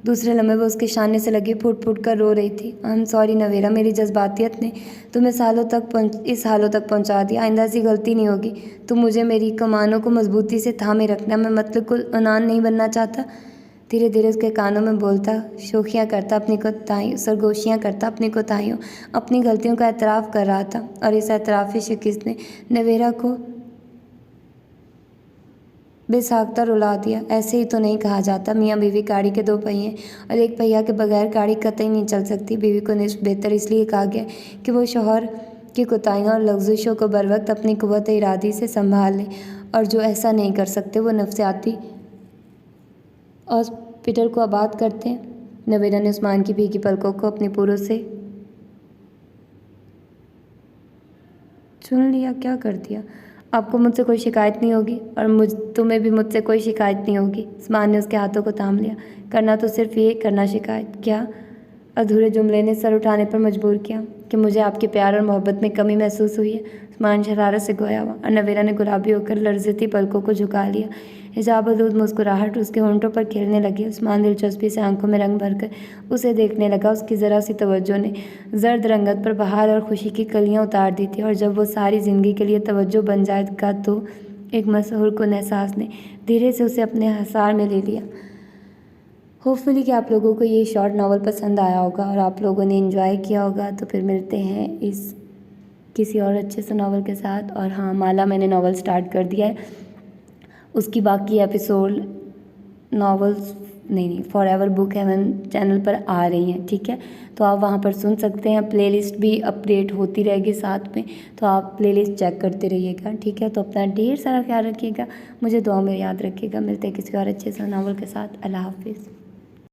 دوسرے لمحے وہ اس کے شانے سے لگی پھٹ پھٹ کر رو رہی تھی۔ سوری نویرا، میری جذباتیت نے تمہیں اس حالوں تک پہنچا دیا، آئندہ ایسی غلطی نہیں ہوگی۔ تم مجھے میری کمانوں کو مضبوطی سے تھامے رکھنا، میں مطلق العنان نہیں بننا چاہتا۔ دھیرے دھیرے اس کے کانوں میں بولتا، شوخیاں کرتا اپنی کوتاہیوں، سرگوشیاں کرتا اپنی کوتاہیوں، اپنی غلطیوں کا اعتراف کر رہا تھا۔ اور اس اعتراف شکست نے نویرا کو بے ساختہ رلا دیا۔ ایسے ہی تو نہیں کہا جاتا، میاں بیوی گاڑی کے 2 پہیے اور 1 پہیا کے بغیر گاڑی قطعی نہیں چل سکتی۔ بیوی کو نصف بہتر اس لیے کہا گیا کہ وہ شوہر کی کوتاہیوں اور لغزشوں کو بروقت اپنی قوت ارادی سے سنبھال لے، اور جو ایسا نہیں کر سکتے وہ نفسیاتی ہاسپٹل کو آباد کرتے ہیں۔ نویرا نے عثمان کی بھیگی پلکوں کو اپنی پوروں سے چن لیا۔ کیا کر دیا؟ آپ کو مجھ سے کوئی شکایت نہیں ہوگی اور تمہیں بھی مجھ سے کوئی شکایت نہیں ہوگی۔ عثمان نے اس کے ہاتھوں کو تھام لیا۔ کرنا تو صرف یہ کرنا شکایت کیا؟ ادھورے جملے نے سر اٹھانے پر مجبور کیا کہ مجھے آپ کے پیار اور محبت میں کمی محسوس ہوئی ہے۔ عثمان شرارت سے گویا ہوا اور نویرا نے گلابی ہو کر لرزتی پلکوں کو جھکا لیا۔ حجاب آلود مسکراہٹ اس کے ہونٹوں پر کھیلنے لگی۔ عثمان دلچسپی سے آنکھوں میں رنگ بھر کر اسے دیکھنے لگا۔ اس کی ذرا سی توجہ نے زرد رنگت پر بہار اور خوشی کی کلیاں اتار دی تھی، اور جب وہ ساری زندگی کے لیے توجہ بن جائے گا تو ایک مسحور کن احساس نے دھیرے سے اسے اپنے حصار میں لے لیا۔ ہوپ فلی کہ آپ لوگوں کو یہ شارٹ ناول پسند آیا ہوگا اور آپ لوگوں نے انجوائے کیا ہوگا۔ تو پھر ملتے ہیں اس کسی اور اچھے سے ناول کے ساتھ۔ اور ہاں، مالا میں نے ناول سٹارٹ کر دیا ہے، اس کی باقی episode novels forever book heaven channel پر آ رہی ہیں، ٹھیک ہے؟ تو آپ وہاں پر سن سکتے ہیں۔ پلے لسٹ بھی اپڈیٹ ہوتی رہے گی ساتھ میں، تو آپ پلے لسٹ چیک کرتے رہیے گا، ٹھیک ہے؟ تو اپنا ڈھیر سارا خیال رکھیے گا، مجھے دعاؤں میں یاد رکھیے گا۔ ملتے ہیں کسی اور اچھے سے ناول کے ساتھ۔ اللہ حافظ۔